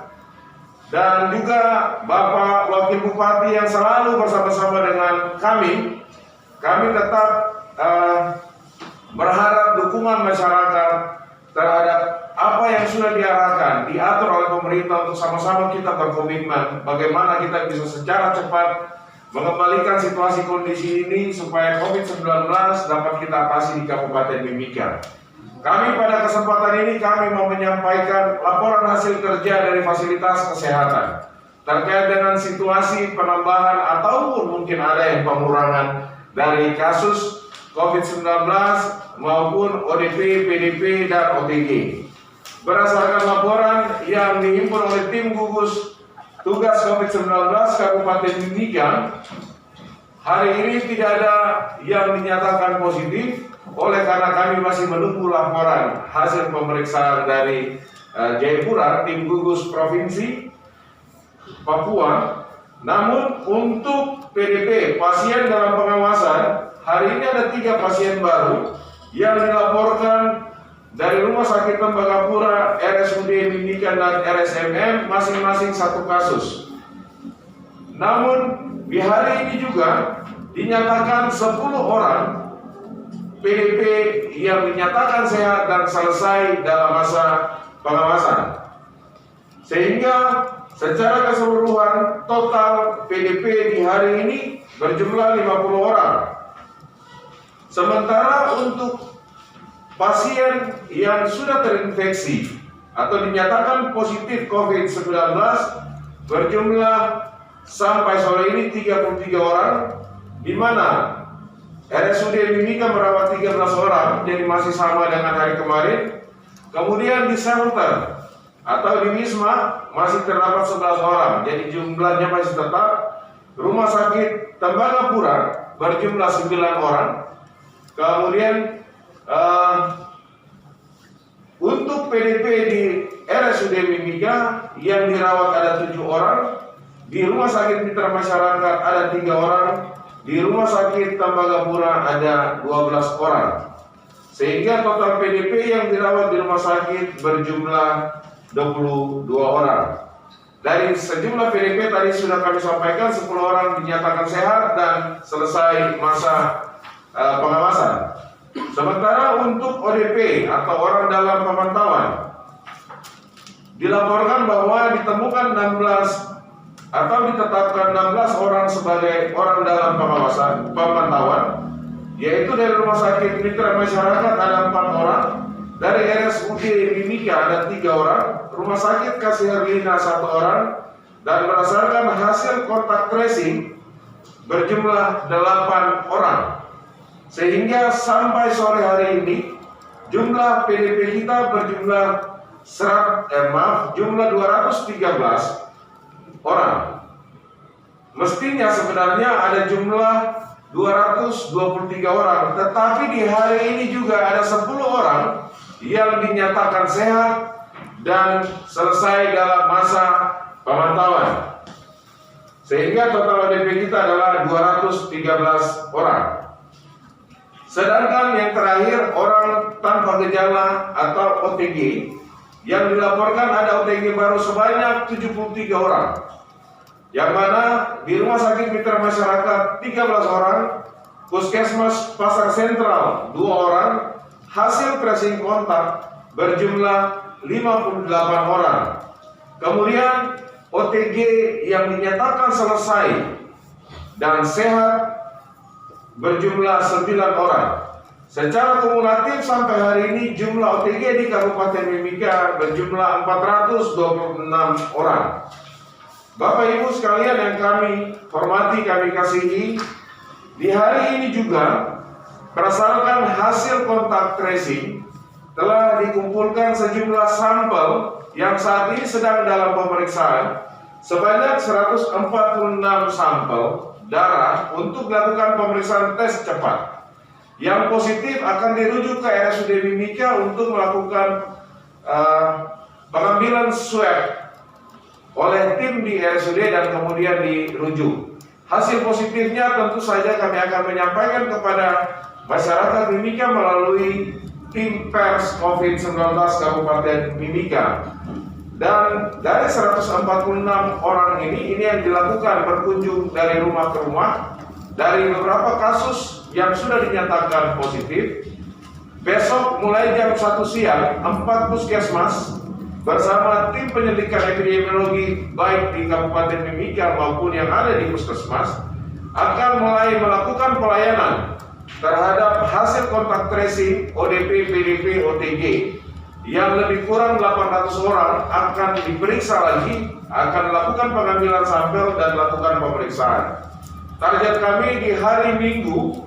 dan juga Bapak Wakil Bupati yang selalu bersama-sama dengan kami tetap berharap dukungan masyarakat terhadap apa yang sudah diarahkan, diatur oleh pemerintah untuk sama-sama kita berkomitmen bagaimana kita bisa secara cepat mengembalikan situasi kondisi ini supaya COVID-19 dapat kita atasi di Kabupaten Mimika. Kami pada kesempatan ini kami mau menyampaikan laporan hasil kerja dari fasilitas kesehatan terkait dengan situasi penambahan ataupun mungkin ada yang pengurangan dari kasus COVID-19 maupun ODP, PDP, dan OTG. Berdasarkan laporan yang dihimpun oleh tim gugus tugas COVID-19 Kabupaten Mimika, hari ini tidak ada yang dinyatakan positif. Oleh karena kami masih menunggu laporan hasil pemeriksaan dari Jayapura, tim gugus provinsi Papua. Namun untuk PDP, pasien dalam pengawasan, hari ini ada 3 pasien baru yang dilaporkan dari Rumah Sakit Tembagapura, RSUD Mimika, dan RSMM, masing-masing 1 kasus. Namun di hari ini juga dinyatakan 10 orang PDP yang dinyatakan sehat dan selesai dalam masa pengawasan. Sehingga secara keseluruhan total PDP di hari ini berjumlah 50 orang. Sementara untuk pasien yang sudah terinfeksi atau dinyatakan positif COVID-19 berjumlah sampai sore ini 33 orang, di mana RSUD Mimika merawat 13 orang, jadi masih sama dengan hari kemarin. Kemudian di shelter atau di Wisma masih terdapat 11 orang, jadi jumlahnya masih tetap. Rumah Sakit Tembagapura berjumlah 9 orang. Kemudian untuk PDP di RSUD Mimika yang dirawat ada 7 orang, di Rumah Sakit Mitra Masyarakat ada 3 orang, di Rumah Sakit Tembagapura ada 12 orang. Sehingga total PDP yang dirawat di rumah sakit berjumlah 22 orang. Dari sejumlah PDP tadi sudah kami sampaikan 10 orang dinyatakan sehat dan selesai masa pengawasan. Sementara untuk ODP atau orang dalam pemantauan, dilaporkan bahwa ditemukan 16 atau ditetapkan 16 orang sebagai orang dalam pemantauan, yaitu dari Rumah Sakit Mitra Masyarakat ada 4 orang, dari RSUD Mimika ada 3 orang, Rumah Sakit Kasih Herlina 1 orang, dan berdasarkan hasil kontak tracing berjumlah 8 orang. Sehingga sampai sore hari ini jumlah PDP kita berjumlah jumlah 213 orang. Mestinya sebenarnya ada jumlah 223 orang, tetapi di hari ini juga ada 10 orang yang dinyatakan sehat dan selesai dalam masa pemantauan. Sehingga total ODP kita adalah 213 orang. Sedangkan yang terakhir orang tanpa gejala atau OTG, yang dilaporkan ada OTG baru sebanyak 73 orang. Yang mana di Rumah Sakit Mitra Masyarakat 13 orang, Puskesmas Pasar Sentral 2 orang, hasil tracing kontak berjumlah 58 orang. Kemudian OTG yang dinyatakan selesai dan sehat berjumlah 9 orang. Secara kumulatif sampai hari ini jumlah OTG di Kabupaten Mimika berjumlah 426 orang. Bapak Ibu sekalian yang kami hormati, kami kasihi, di hari ini juga berdasarkan hasil kontak tracing telah dikumpulkan sejumlah sampel yang saat ini sedang dalam pemeriksaan sebanyak 146 sampel darah untuk dilakukan pemeriksaan tes cepat. Yang positif akan dirujuk ke RSUD Mimika untuk melakukan pengambilan swab oleh tim di RSUD dan kemudian dirujuk. Hasil positifnya tentu saja kami akan menyampaikan kepada masyarakat Mimika melalui tim pers COVID-19 Kabupaten Mimika. Dan dari 146 orang ini yang dilakukan berkunjung dari rumah ke rumah. Dari beberapa kasus yang sudah dinyatakan positif, besok mulai jam 1 siang 4 puskesmas bersama tim penyelidikan epidemiologi baik di Kabupaten Mimika maupun yang ada di puskesmas akan mulai melakukan pelayanan terhadap hasil kontak tracing ODP, PDP, OTG yang lebih kurang 800 orang akan diperiksa lagi, akan melakukan pengambilan sampel dan melakukan pemeriksaan. Target kami di hari Minggu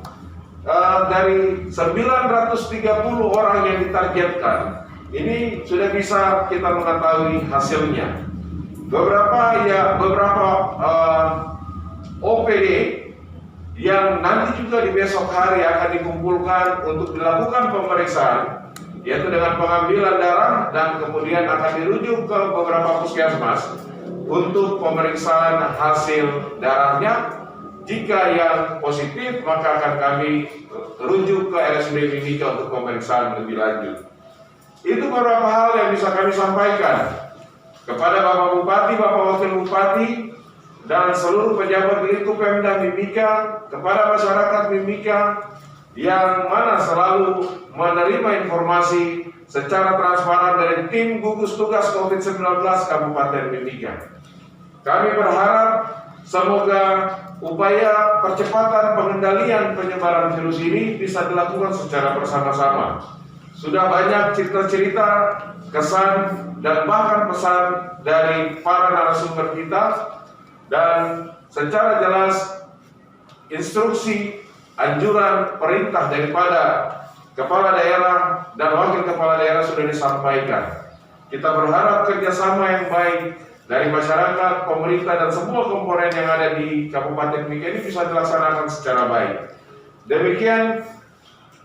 dari 930 orang yang ditargetkan, ini sudah bisa kita mengetahui hasilnya. Beberapa OPD yang nanti juga di besok hari akan dikumpulkan untuk dilakukan pemeriksaan, yaitu dengan pengambilan darah dan kemudian akan dirujuk ke beberapa puskesmas untuk pemeriksaan hasil darahnya. Jika yang positif maka akan kami rujuk ke RSUD Mimika untuk pemeriksaan lebih lanjut. Itu beberapa hal yang bisa kami sampaikan kepada Bapak Bupati, Bapak Wakil Bupati, dan seluruh pejabat di lingkup Pemda Mimika, kepada masyarakat Mimika yang mana selalu menerima informasi secara transparan dari tim gugus tugas COVID-19 Kabupaten Mimika. Kami berharap semoga upaya percepatan pengendalian penyebaran virus ini bisa dilakukan secara bersama-sama. Sudah banyak cerita-cerita, kesan, dan bahkan pesan dari para narasumber kita, dan secara jelas instruksi, anjuran, perintah daripada kepala daerah dan wakil kepala daerah sudah disampaikan. Kita berharap kerjasama yang baik dari masyarakat, pemerintah, dan semua komponen yang ada di Kabupaten Mimika ini bisa dilaksanakan secara baik. Demikian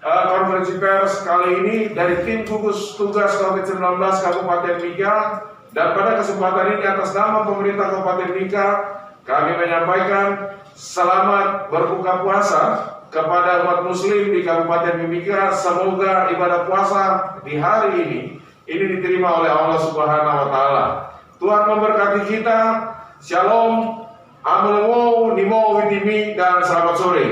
konferensi pers kali ini dari tim gugus tugas COVID-19 Kabupaten Mimika, dan pada kesempatan ini atas nama pemerintah Kabupaten Mimika kami menyampaikan selamat berbuka puasa kepada umat muslim di Kabupaten Mimika. Semoga ibadah puasa di hari ini diterima oleh Allah Subhanahu wa taala. Tuhan memberkati kita. Shalom, Amun Nimo Witimi, dan selamat sore.